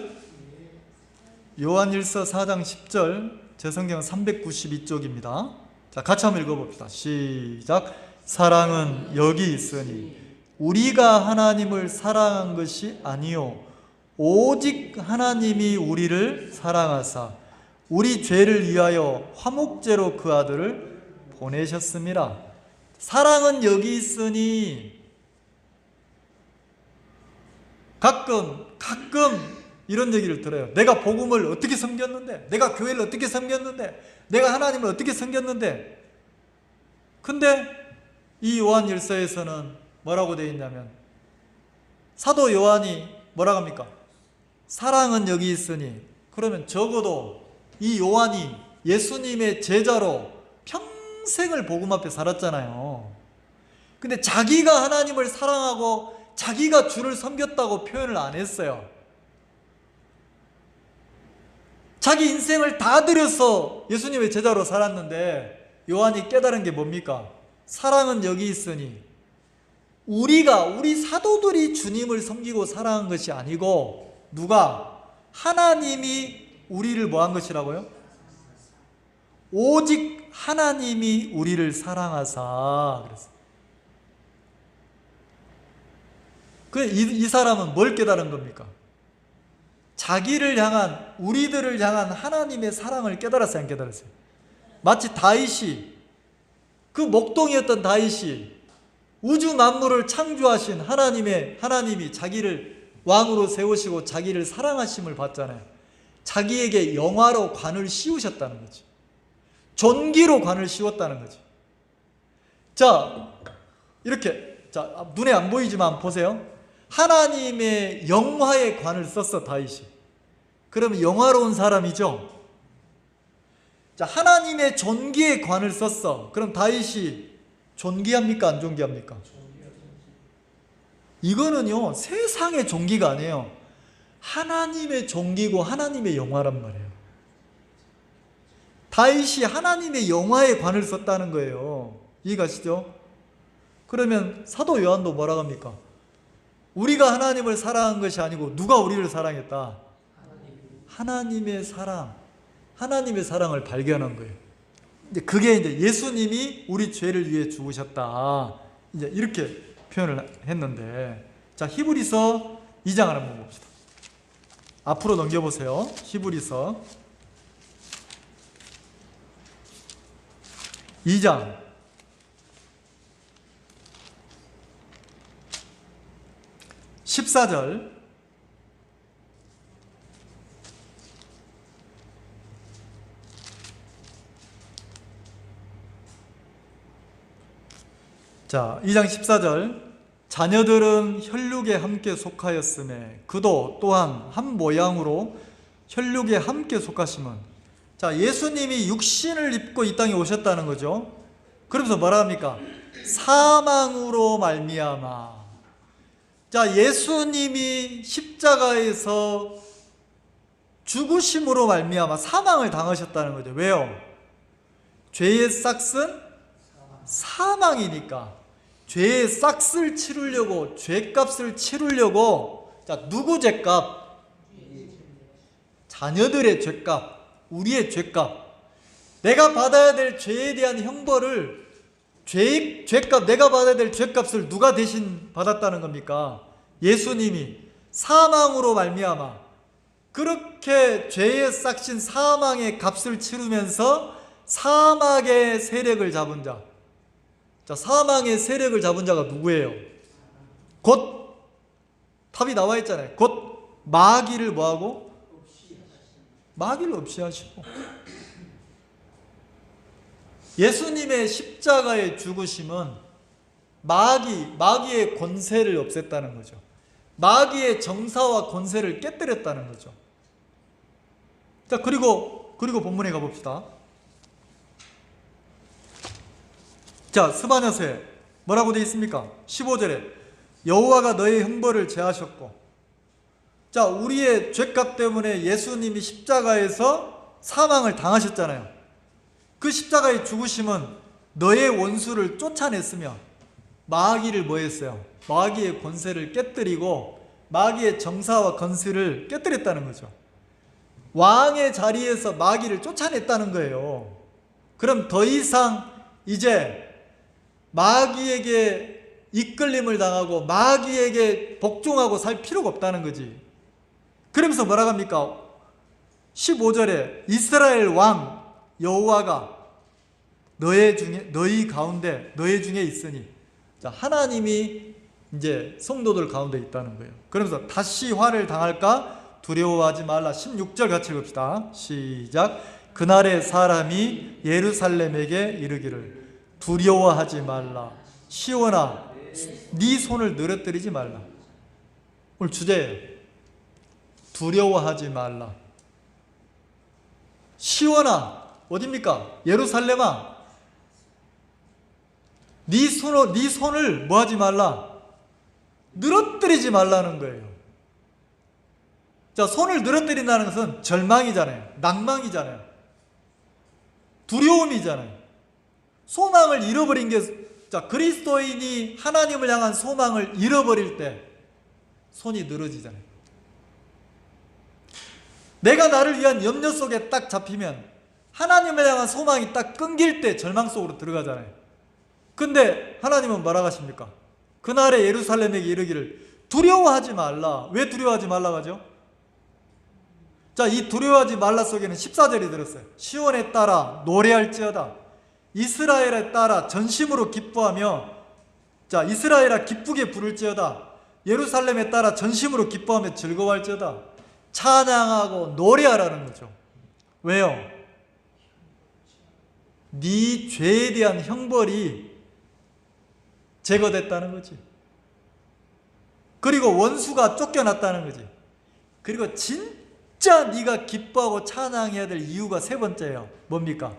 Speaker 1: 요한일서 4장 10절, 제 성경 392쪽입니다. 자, 같이 한번 읽어봅시다. 시작. 사랑은 여기 있으니 우리가 하나님을 사랑한 것이 아니요 오직 하나님이 우리를 사랑하사 우리 죄를 위하여 화목제로 그 아들을 보내셨습니다. 사랑은 여기 있으니 가끔 이런 얘기를 들어요. 내가 복음을 어떻게 섬겼는데, 내가 교회를 어떻게 섬겼는데, 내가 하나님을 어떻게 섬겼는데. 근데 이 요한일서에서는 뭐라고 되어 있냐면 사도 요한이 뭐라고 합니까? 사랑은 여기 있으니. 그러면 적어도 이 요한이 예수님의 제자로 평생을 복음 앞에 살았잖아요. 근데 자기가 하나님을 사랑하고 자기가 주를 섬겼다고 표현을 안 했어요. 자기 인생을 다 들여서 예수님의 제자로 살았는데 요한이 깨달은 게 뭡니까? 사랑은 여기 있으니 우리 사도들이 주님을 섬기고 사랑한 것이 아니고 누가? 하나님이 우리를 뭐 한 것이라고요? 오직 하나님이 우리를 사랑하사 그랬어요. 이 사람은 뭘 깨달은 겁니까? 자기를 향한, 우리들을 향한 하나님의 사랑을 깨달았어요, 안 깨달았어요? 마치 다윗이, 그 목동이었던 다윗이 우주 만물을 창조하신 하나님이 자기를 왕으로 세우시고 자기를 사랑하심을 봤잖아요. 자기에게 영화로 관을 씌우셨다는 거지. 존귀로 관을 씌웠다는 거지. 자, 이렇게, 자, 눈에 안 보이지만 보세요. 하나님의 영화의 관을 썼어, 다윗이. 그러면 영화로운 사람이죠. 자, 하나님의 존귀의 관을 썼어. 그럼 다윗이 존귀합니까? 안 존귀합니까? 이거는요 세상의 종기가 아니에요. 하나님의 종기고 하나님의 영화란 말이에요. 다윗이 하나님의 영화에 관을 썼다는 거예요. 이해가시죠? 그러면 사도 요한도 뭐라고 합니까? 우리가 하나님을 사랑한 것이 아니고 누가 우리를 사랑했다? 하나님의 사랑, 하나님의 사랑을 발견한 거예요. 그게 이제 예수님이 우리 죄를 위해 죽으셨다, 이제 이렇게 표현을 했는데, 자 히브리서 2장을 한번 봅시다. 앞으로 넘겨보세요. 히브리서 2장 14절. 자, 2장 14절. 자녀들은 혈육에 함께 속하였음에 그도 또한 한 모양으로 혈육에 함께 속하심은. 자, 예수님이 육신을 입고 이 땅에 오셨다는 거죠. 그러면서 뭐라 합니까? 사망으로 말미암아. 자, 예수님이 십자가에서 죽으심으로 말미암아 사망을 당하셨다는 거죠. 왜요? 죄의 싹은 사망이니까 죄의 싹을 치르려고, 죄값을 치르려고, 자 누구 죄값? 자녀들의 죄값, 우리의 죄값, 내가 받아야 될 죄에 대한 형벌을, 죄값, 내가 받아야 될 죄값을 누가 대신 받았다는 겁니까? 예수님이 사망으로 말미암아 그렇게 죄의 싹신 사망의 값을 치르면서 사망의 세력을 잡은 자. 자, 사망의 세력을 잡은 자가 누구예요? 곧 답이 나와 있잖아요. 곧 마귀를 뭐하고? 마귀를 없이 하시고. 예수님의 십자가의 죽으심은 마귀의 권세를 없앴다는 거죠. 마귀의 정사와 권세를 깨뜨렸다는 거죠. 자, 그리고 본문에 가봅시다. 자, 스바냐서에 뭐라고 되어 있습니까? 15절에 여호와가 너의 형벌을 제하셨고. 자, 우리의 죄값 때문에 예수님이 십자가에서 사망을 당하셨잖아요. 그 십자가의 죽으심은 너의 원수를 쫓아냈으며 마귀를 뭐 했어요? 마귀의 권세를 깨뜨리고 마귀의 정사와 권세를 깨뜨렸다는 거죠. 왕의 자리에서 마귀를 쫓아냈다는 거예요. 그럼 더 이상 이제 마귀에게 이끌림을 당하고 마귀에게 복종하고 살 필요가 없다는 거지. 그러면서 뭐라고 합니까? 15절에 이스라엘 왕 여호와가 너희 가운데, 너희 중에 있으니. 자, 하나님이 이제 성도들 가운데 있다는 거예요. 그러면서 다시 화를 당할까 두려워하지 말라. 16절 같이 읽읍시다. 시작. 그날에 사람이 예루살렘에게 이르기를 두려워하지 말라. 시온아, 네 손을 늘어뜨리지 말라. 오늘 주제예요. 두려워하지 말라. 시온아, 어딥니까? 예루살렘아, 네 손을 뭐 하지 말라? 늘어뜨리지 말라는 거예요. 자, 손을 늘어뜨린다는 것은 절망이잖아요. 낭망이잖아요. 두려움이잖아요. 소망을 잃어버린 게, 자, 그리스도인이 하나님을 향한 소망을 잃어버릴 때 손이 늘어지잖아요. 내가 나를 위한 염려 속에 딱 잡히면 하나님을 향한 소망이 딱 끊길 때 절망 속으로 들어가잖아요. 근데 하나님은 뭐라고 하십니까? 그날에 예루살렘에게 이르기를 두려워하지 말라. 왜 두려워하지 말라고 하죠? 자, 이 두려워하지 말라 속에는 14절이 들었어요. 시온에 따라 노래할지어다. 이스라엘에 따라 전심으로 기뻐하며, 자, 이스라엘아 기쁘게 부를지어다. 예루살렘에 따라 전심으로 기뻐하며 즐거워할지어다. 찬양하고 노래하라는 거죠. 왜요? 네 죄에 대한 형벌이 제거됐다는 거지. 그리고 원수가 쫓겨났다는 거지. 그리고 진짜 네가 기뻐하고 찬양해야 될 이유가 세 번째예요. 뭡니까?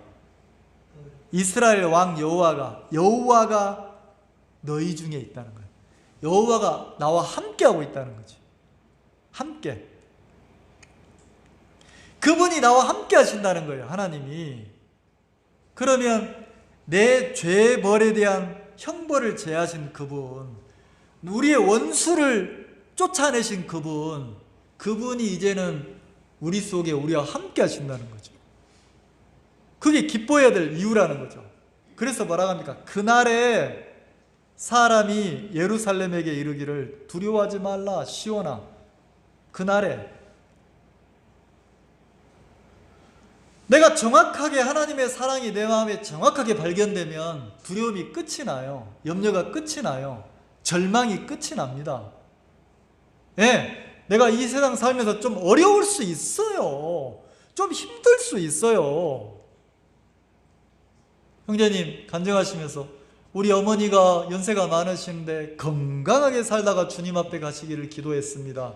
Speaker 1: 이스라엘 왕 여호와가 너희 중에 있다는 거예요. 여호와가 나와 함께하고 있다는 거지. 함께. 그분이 나와 함께 하신다는 거예요, 하나님이. 그러면 내 죄벌에 대한 형벌을 제하신 그분, 우리의 원수를 쫓아내신 그분이 이제는 우리 속에 우리와 함께 하신다는 거죠. 그게 기뻐해야 될 이유라는 거죠. 그래서 뭐라고 합니까? 그날에 사람이 예루살렘에게 이르기를 두려워하지 말라 시온아. 그날에 내가 정확하게 하나님의 사랑이 내 마음에 정확하게 발견되면 두려움이 끝이 나요. 염려가 끝이 나요. 절망이 끝이 납니다. 예, 내가 이 세상 살면서 좀 어려울 수 있어요. 좀 힘들 수 있어요. 형제님 간증하시면서 우리 어머니가 연세가 많으신데 건강하게 살다가 주님 앞에 가시기를 기도했습니다.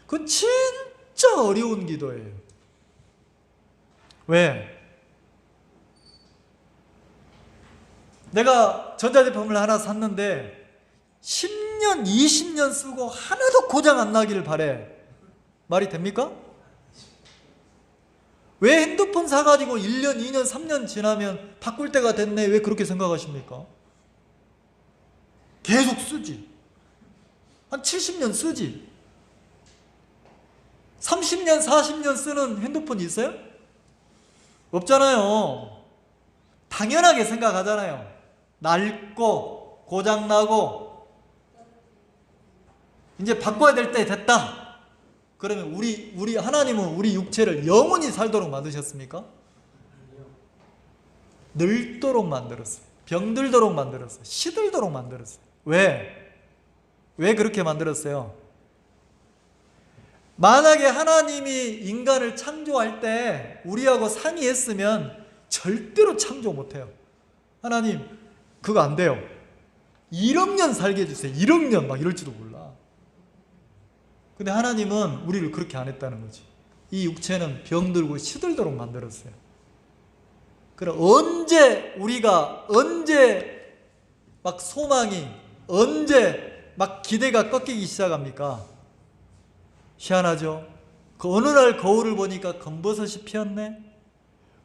Speaker 1: 그건 진짜 어려운 기도예요. 왜? 내가 전자제품을 하나 샀는데 10년, 20년 쓰고 하나도 고장 안 나기를 바래. 말이 됩니까? 왜 핸드폰 사가지고 1년, 2년, 3년 지나면 바꿀 때가 됐네, 왜 그렇게 생각하십니까? 계속 쓰지. 한 70년 쓰지. 30년, 40년 쓰는 핸드폰 있어요? 없잖아요. 당연하게 생각하잖아요. 낡고 고장나고 이제 바꿔야 될 때 됐다. 그러면 우리 하나님은 우리 육체를 영원히 살도록 만드셨습니까? 늙도록 만들었어요. 병들도록 만들었어요. 시들도록 만들었어요. 왜? 왜 그렇게 만들었어요? 만약에 하나님이 인간을 창조할 때 우리하고 상의했으면 절대로 창조 못해요. 하나님 그거 안 돼요. 1억 년 살게 해주세요. 1억 년 막 이럴지도 몰라. 근데 하나님은 우리를 그렇게 안 했다는 거지. 이 육체는 병들고 시들도록 만들었어요. 그럼 우리가 언제 막 소망이, 언제 막 기대가 꺾이기 시작합니까? 희한하죠? 그 어느 날 거울을 보니까 검버섯이 피었네?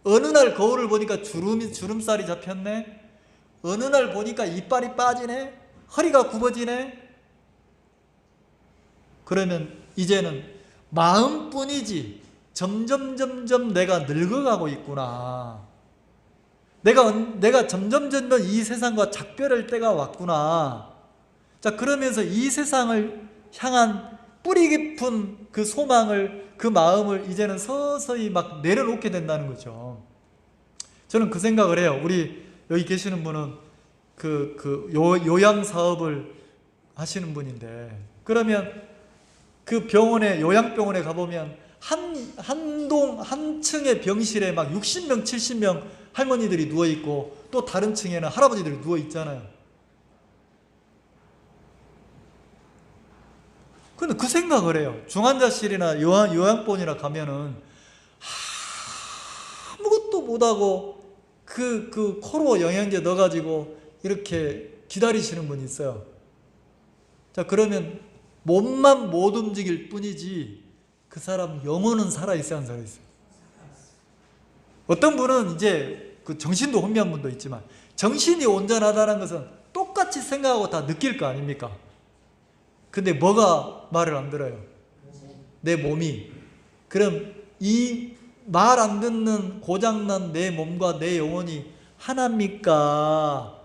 Speaker 1: 어느 날 거울을 보니까 주름살이 잡혔네? 어느 날 보니까 이빨이 빠지네? 허리가 굽어지네? 그러면 이제는 마음뿐이지 점점 내가 늙어가고 있구나. 내가 점점 이 세상과 작별할 때가 왔구나. 자, 그러면서 이 세상을 향한 뿌리 깊은 그 소망을, 그 마음을 이제는 서서히 막 내려놓게 된다는 거죠. 저는 그 생각을 해요. 우리 여기 계시는 분은 요양 사업을 하시는 분인데, 그러면 그 병원에, 요양병원에 가보면 한 층의 병실에 막 60명, 70명 할머니들이 누워있고 또 다른 층에는 할아버지들이 누워있잖아요. 근데 그 생각을 해요. 중환자실이나 요양병원이나 가면은 아무것도 못하고 그 코로 영양제 넣어가지고 이렇게 기다리시는 분이 있어요. 자, 그러면 몸만 못 움직일 뿐이지 그 사람 영혼은 살아있어요, 안 살아있어요? 어떤 분은 이제 그 정신도 혼미한 분도 있지만 정신이 온전하다는 것은 똑같이 생각하고 다 느낄 거 아닙니까? 근데 뭐가 말을 안 들어요? 내 몸이. 그럼 이 말 안 듣는 고장난 내 몸과 내 영혼이 하나입니까?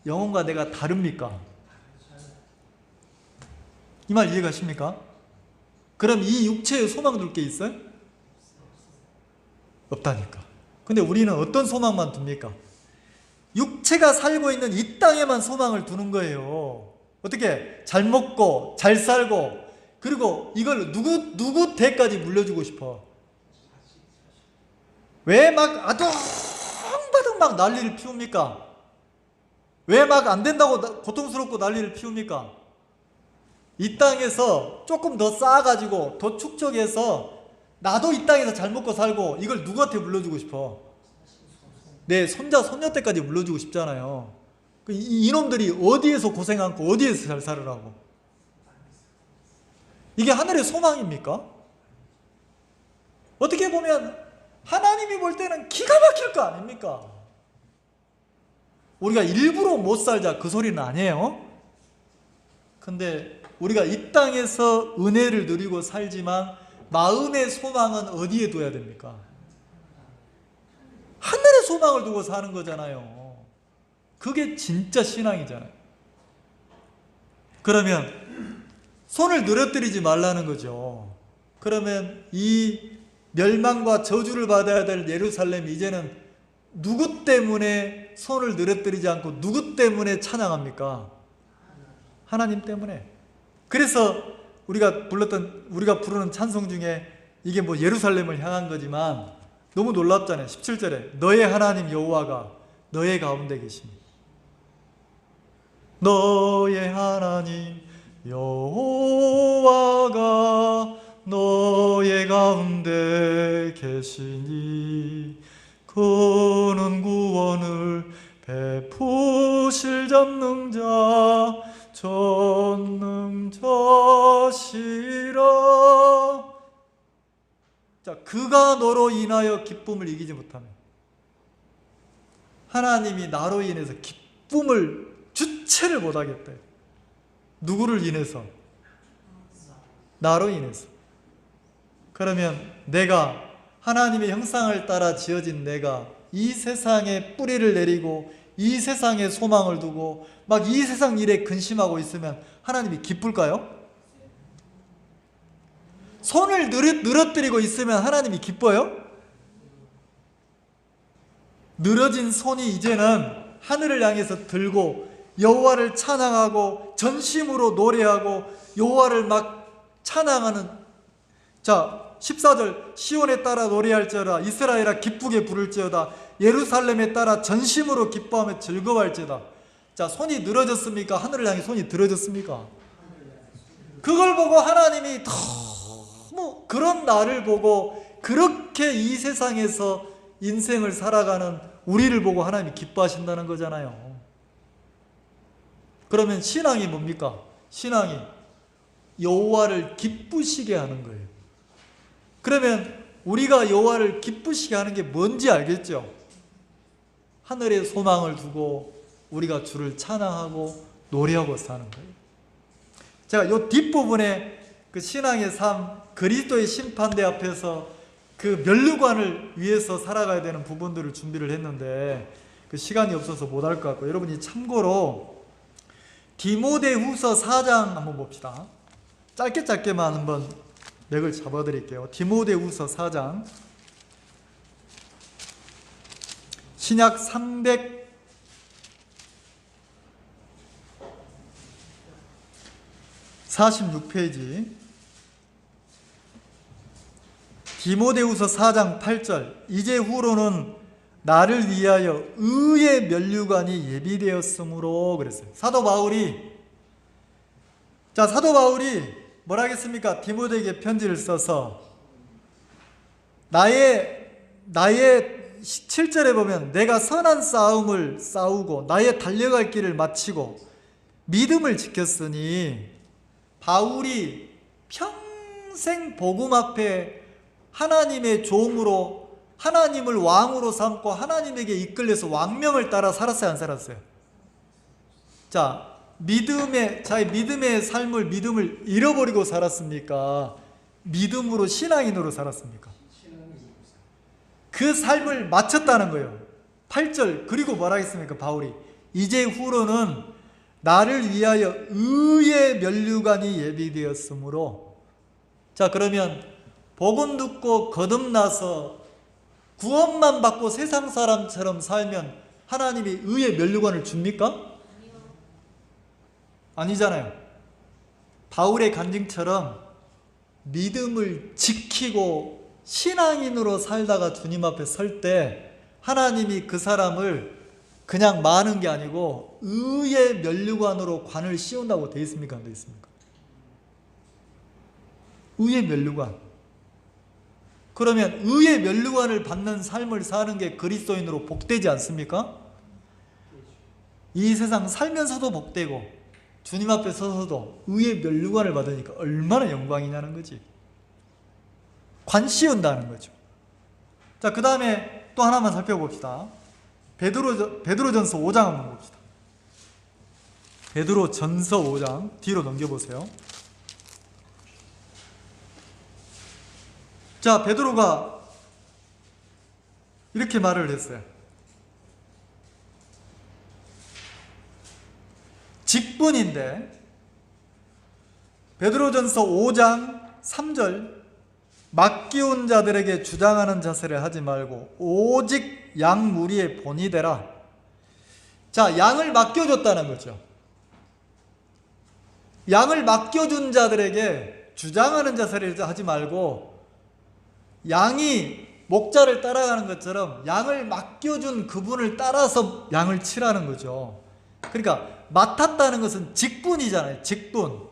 Speaker 1: 영혼과 내가 다릅니까? 이 말 이해가십니까? 그럼 이 육체에 소망 둘 게 있어요? 없다니까. 근데 우리는 어떤 소망만 둡니까? 육체가 살고 있는 이 땅에만 소망을 두는 거예요. 어떻게? 잘 먹고 잘 살고, 그리고 이걸 누구 대까지 물려주고 싶어. 왜 막 아둥바둥 막 난리를 피웁니까? 왜 막 안 된다고 고통스럽고 난리를 피웁니까? 이 땅에서 조금 더 쌓아가지고 더 축적해서 나도 이 땅에서 잘 먹고 살고 이걸 누구한테 물려주고 싶어? 내 손자 손녀 때까지 물려주고 싶잖아요. 이놈들이 어디에서 고생 않고 어디에서 잘 살으라고? 이게 하늘의 소망입니까? 어떻게 보면 하나님이 볼 때는 기가 막힐 거 아닙니까? 우리가 일부러 못 살자 그 소리는 아니에요. 근데 우리가 이 땅에서 은혜를 누리고 살지만 마음의 소망은 어디에 둬야 됩니까? 하늘의 소망을 두고 사는 거잖아요. 그게 진짜 신앙이잖아요. 그러면 손을 늘어뜨리지 말라는 거죠. 그러면 이 멸망과 저주를 받아야 될 예루살렘이 이제는 누구 때문에 손을 늘어뜨리지 않고 누구 때문에 찬양합니까? 하나님 때문에. 그래서 우리가 부르는 찬송 중에 이게 뭐 예루살렘을 향한 거지만 너무 놀랍잖아요. 17절에 너의 하나님 여호와가 너의 가운데 계십니다. 너의 하나님 여호와가 너의 가운데 계시니 그는 구원을 베푸실 전능자 전능자시라. 자, 그가 너로 인하여 기쁨을 이기지 못하면, 하나님이 나로 인해서 기쁨을 주체를 못하겠대. 누구를 인해서? 나로 인해서. 그러면 내가 하나님의 형상을 따라 지어진 내가 이 세상에 뿌리를 내리고 이 세상에 소망을 두고 막 이 세상 일에 근심하고 있으면 하나님이 기쁠까요? 손을 늘어뜨리고 있으면 하나님이 기뻐요? 늘어진 손이 이제는 하늘을 향해서 들고 여호와를 찬양하고 전심으로 노래하고 여호와를 막 찬양하는, 자 14절 시온에 따라 노래할지어다 이스라엘아 기쁘게 부를지어다 예루살렘에 따라 전심으로 기뻐하며 즐거워할지어다. 자, 손이 늘어졌습니까? 하늘을 향해 손이 들어졌습니까? 그걸 보고 하나님이 너무, 그런 나를 보고 그렇게 이 세상에서 인생을 살아가는 우리를 보고 하나님이 기뻐하신다는 거잖아요. 그러면 신앙이 뭡니까? 신앙이 여호와를 기쁘시게 하는 거예요. 그러면 우리가 여호와를 기쁘시게 하는 게 뭔지 알겠죠? 하늘에 소망을 두고 우리가 주를 찬양하고 노래하고 사는 거예요. 제가 이 뒷부분에 그 신앙의 삶, 그리스도의 심판대 앞에서 그 면류관을 위해서 살아가야 되는 부분들을 준비를 했는데 그 시간이 없어서 못할 것 같고, 여러분이 참고로 디모데후서 4장 한번 봅시다. 짧게만 한번 맥을 잡아드릴게요. 디모데후서 4장, 신약 346페이지, 디모데후서 4장 8절. 이제 후로는 나를 위하여 의의 면류관이 예비되었으므로 그랬어요. 사도 바울이 뭐라 하겠습니까? 디모데에게 편지를 써서 나의 7절에 보면 내가 선한 싸움을 싸우고 나의 달려갈 길을 마치고 믿음을 지켰으니, 바울이 평생 복음 앞에 하나님의 종으로 하나님을 왕으로 삼고 하나님에게 이끌려서 왕명을 따라 살았어요, 안 살았어요? 자, 자기 믿음의 삶을, 믿음을 잃어버리고 살았습니까? 믿음으로 신앙인으로 살았습니까? 그 삶을 마쳤다는 거예요. 8절. 그리고 뭐라 했습니까? 바울이 이제 후로는 나를 위하여 의의 면류관이 예비되었으므로. 자, 그러면 복음 듣고 거듭나서 구원만 받고 세상 사람처럼 살면 하나님이 의의 면류관을 줍니까? 아니잖아요. 바울의 간증처럼 믿음을 지키고 신앙인으로 살다가 주님 앞에 설 때 하나님이 그 사람을 그냥 마는 게 아니고 의의 면류관으로 관을 씌운다고 되어 있습니까? 안 되어 있습니까? 의의 면류관. 그러면 의의 면류관을 받는 삶을 사는 게 그리스도인으로 복되지 않습니까? 이 세상 살면서도 복되고 주님 앞에 서서도 의의 면류관을 받으니까 얼마나 영광이냐는 거지. 관 씌운다는 거죠. 자, 그 다음에 또 하나만 살펴봅시다. 베드로전서 5장 한번 봅시다. 베드로전서 5장 뒤로 넘겨보세요. 자, 베드로가 이렇게 말을 했어요. 직분인데 베드로전서 5장 3절 맡기운 자들에게 주장하는 자세를 하지 말고 오직 양 무리의 본이 되라. 자, 양을 맡겨줬다는 거죠. 양을 맡겨준 자들에게 주장하는 자세를 하지 말고 양이 목자를 따라가는 것처럼 양을 맡겨준 그분을 따라서 양을 치라는 거죠. 그러니까 맡았다는 것은 직분이잖아요. 직분.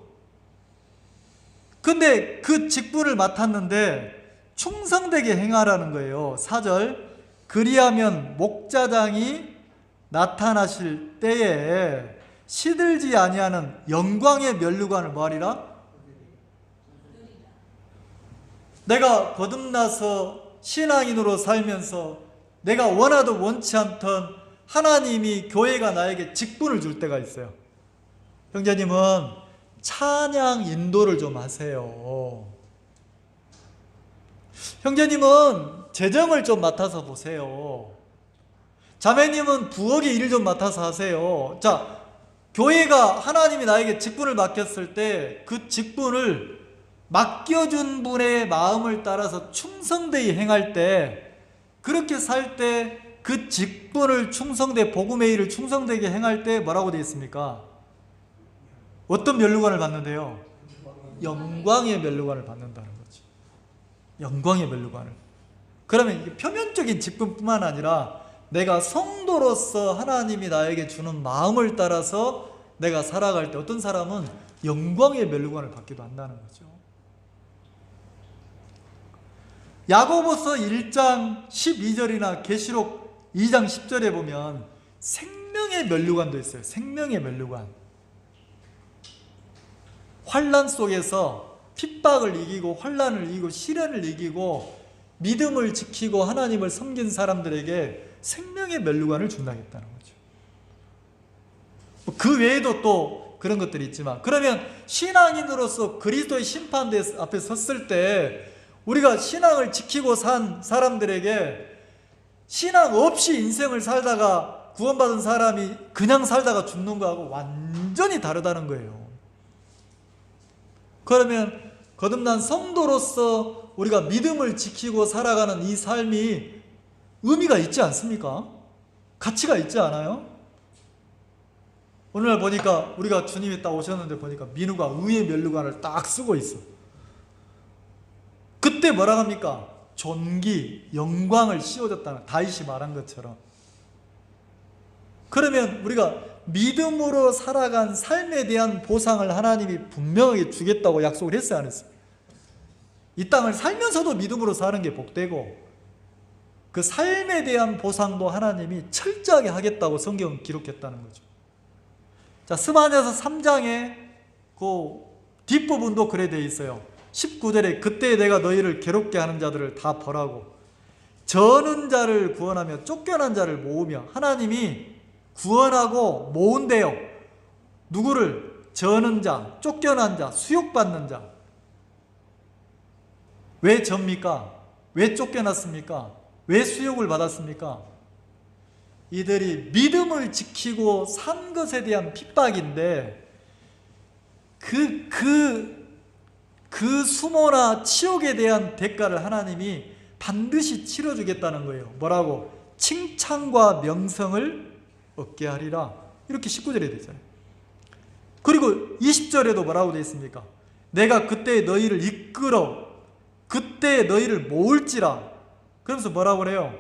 Speaker 1: 근데 그 직분을 맡았는데 충성되게 행하라는 거예요. 4절 그리하면 목자장이 나타나실 때에 시들지 아니하는 영광의 면류관을 뭐하리라? 내가 거듭나서 신앙인으로 살면서 내가 원하도 원치 않던 하나님이 교회가 나에게 직분을 줄 때가 있어요. 형제님은 찬양 인도를 좀 하세요. 형제님은 재정을 좀 맡아서 보세요. 자매님은 부엌의 일을 좀 맡아서 하세요. 자, 교회가 하나님이 나에게 직분을 맡겼을 때 그 직분을 맡겨준 분의 마음을 따라서 충성되이 행할 때, 그렇게 살 때 그 직분을 충성되 복음의 일을 충성되게 행할 때 뭐라고 되어 있습니까? 어떤 면류관을 받는데요? 영광의 면류관을 받는다는 거죠. 영광의 면류관을. 그러면 이게 표면적인 직분뿐만 아니라 내가 성도로서 하나님이 나에게 주는 마음을 따라서 내가 살아갈 때 어떤 사람은 영광의 면류관을 받기도 한다는 거죠. 야고보서 1장 12절이나 계시록 2장 10절에 보면 생명의 면류관도 있어요. 생명의 면류관. 환난 속에서 핍박을 이기고 환난을 이기고 시련을 이기고 믿음을 지키고 하나님을 섬긴 사람들에게 생명의 면류관을 준다겠다는 거죠. 그 외에도 또 그런 것들이 있지만, 그러면 신앙인으로서 그리스도의 심판대 앞에 섰을 때 우리가 신앙을 지키고 산 사람들에게 신앙 없이 인생을 살다가 구원받은 사람이 그냥 살다가 죽는 거하고 완전히 다르다는 거예요. 그러면 거듭난 성도로서 우리가 믿음을 지키고 살아가는 이 삶이 의미가 있지 않습니까? 가치가 있지 않아요? 오늘날 보니까 우리가 주님이 딱 오셨는데 보니까 민우가 의의 면류관을 딱 쓰고 있어. 그때 뭐라 합니까? 존귀, 영광을 씌워줬다는, 다윗이 말한 것처럼. 그러면 우리가 믿음으로 살아간 삶에 대한 보상을 하나님이 분명하게 주겠다고 약속을 했어요, 안 했어요? 이 땅을 살면서도 믿음으로 사는 게 복되고 그 삶에 대한 보상도 하나님이 철저하게 하겠다고 성경은 기록했다는 거죠. 자, 스바냐서 3장에 그 뒷부분도 그래 되어 있어요. 19절에 그때 내가 너희를 괴롭게 하는 자들을 다 벌하고 저는 자를 구원하며 쫓겨난 자를 모으며. 하나님이 구원하고 모은대요. 누구를? 저는 자, 쫓겨난 자, 수욕받는 자. 왜 접니까? 왜 쫓겨났습니까? 왜 수욕을 받았습니까? 이들이 믿음을 지키고 산 것에 대한 핍박인데 그 수모나 치욕에 대한 대가를 하나님이 반드시 치러주겠다는 거예요. 뭐라고? 칭찬과 명성을 얻게 하리라. 이렇게 19절에 되잖아요. 그리고 20절에도 뭐라고 되어 있습니까? 내가 그때 너희를 이끌어 그때 너희를 모을지라. 그러면서 뭐라고 그래요?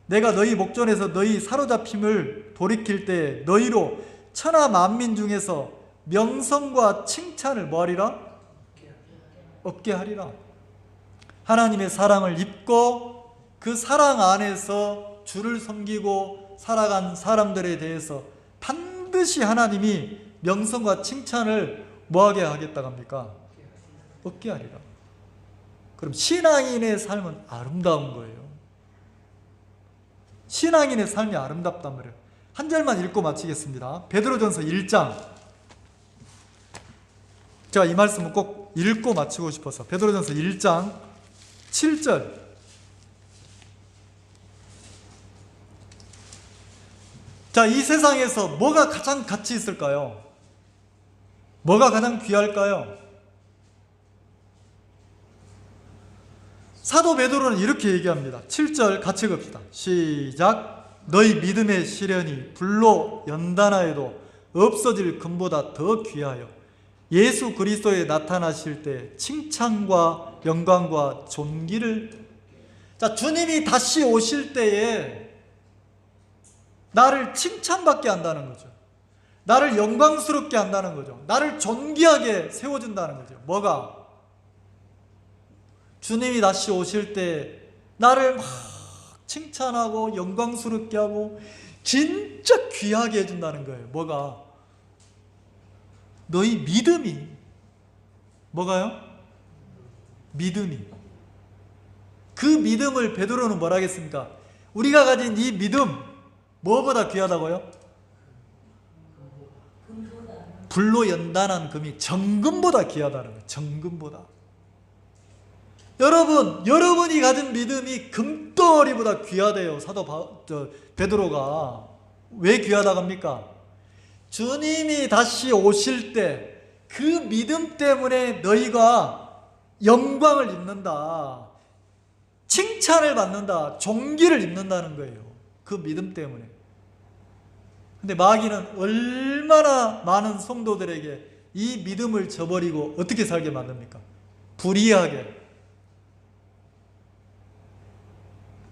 Speaker 1: 내가 너희 목전에서 너희 사로잡힘을 돌이킬 때 너희로 천하 만민 중에서 명성과 칭찬을 뭐하리라? 얻게 하리라. 하나님의 사랑을 입고 그 사랑 안에서 주를 섬기고 살아간 사람들에 대해서 반드시 반드시 하나님이 명성과 칭찬을 뭐하게 하겠다고 합니까? 얻게 하리라. 그럼 신앙인의 삶은 아름다운 거예요. 신앙인의 삶이 아름답단 말이에요. 한 절만 읽고 마치겠습니다. 베드로전서 1장. 제가 이 말씀을 꼭 읽고 마치고 싶어서. 베드로전서 1장 7절. 자, 이 세상에서 뭐가 가장 가치 있을까요? 뭐가 가장 귀할까요? 사도 베드로는 이렇게 얘기합니다. 7절 같이 읽읍시다. 시작. 너희 믿음의 시련이 불로 연단하여도 없어질 금보다 더 귀하여 예수 그리스도에 나타나실 때 칭찬과 영광과 존귀를. 자, 주님이 다시 오실 때에 나를 칭찬받게 한다는 거죠. 나를 영광스럽게 한다는 거죠. 나를 존귀하게 세워준다는 거죠. 뭐가? 주님이 다시 오실 때 나를 막 칭찬하고 영광스럽게 하고 진짜 귀하게 해준다는 거예요. 뭐가? 너희 믿음이. 뭐가요? 믿음이. 그 믿음을 베드로는 뭐라 하겠습니까? 우리가 가진 이 믿음 뭐보다 귀하다고요? 불로 연단한 금이 정금보다 귀하다는 거예요. 정금보다. 여러분이 가진 믿음이 금덩어리보다 귀하대요. 베드로가. 왜 귀하다고 합니까? 주님이 다시 오실 때 그 믿음 때문에 너희가 영광을 입는다. 칭찬을 받는다. 존귀를 입는다는 거예요. 그 믿음 때문에. 근데 마귀는 얼마나 많은 성도들에게 이 믿음을 저버리고 어떻게 살게 만듭니까? 불의하게,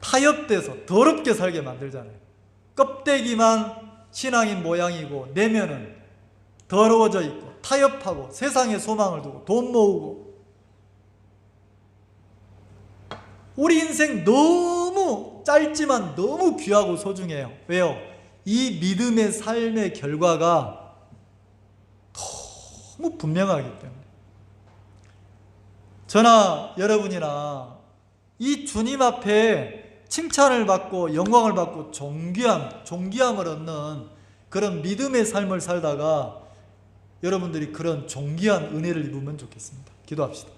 Speaker 1: 타협돼서 더럽게 살게 만들잖아요. 껍데기만 신앙인 모양이고 내면은 더러워져 있고 타협하고 세상에 소망을 두고 돈 모으고. 우리 인생 너무 짧지만 너무 귀하고 소중해요. 왜요? 이 믿음의 삶의 결과가 너무 분명하기 때문에. 저나 여러분이나 이 주님 앞에 칭찬을 받고 영광을 받고 존귀함을 얻는 그런 믿음의 삶을 살다가 여러분들이 그런 존귀한 은혜를 입으면 좋겠습니다. 기도합시다.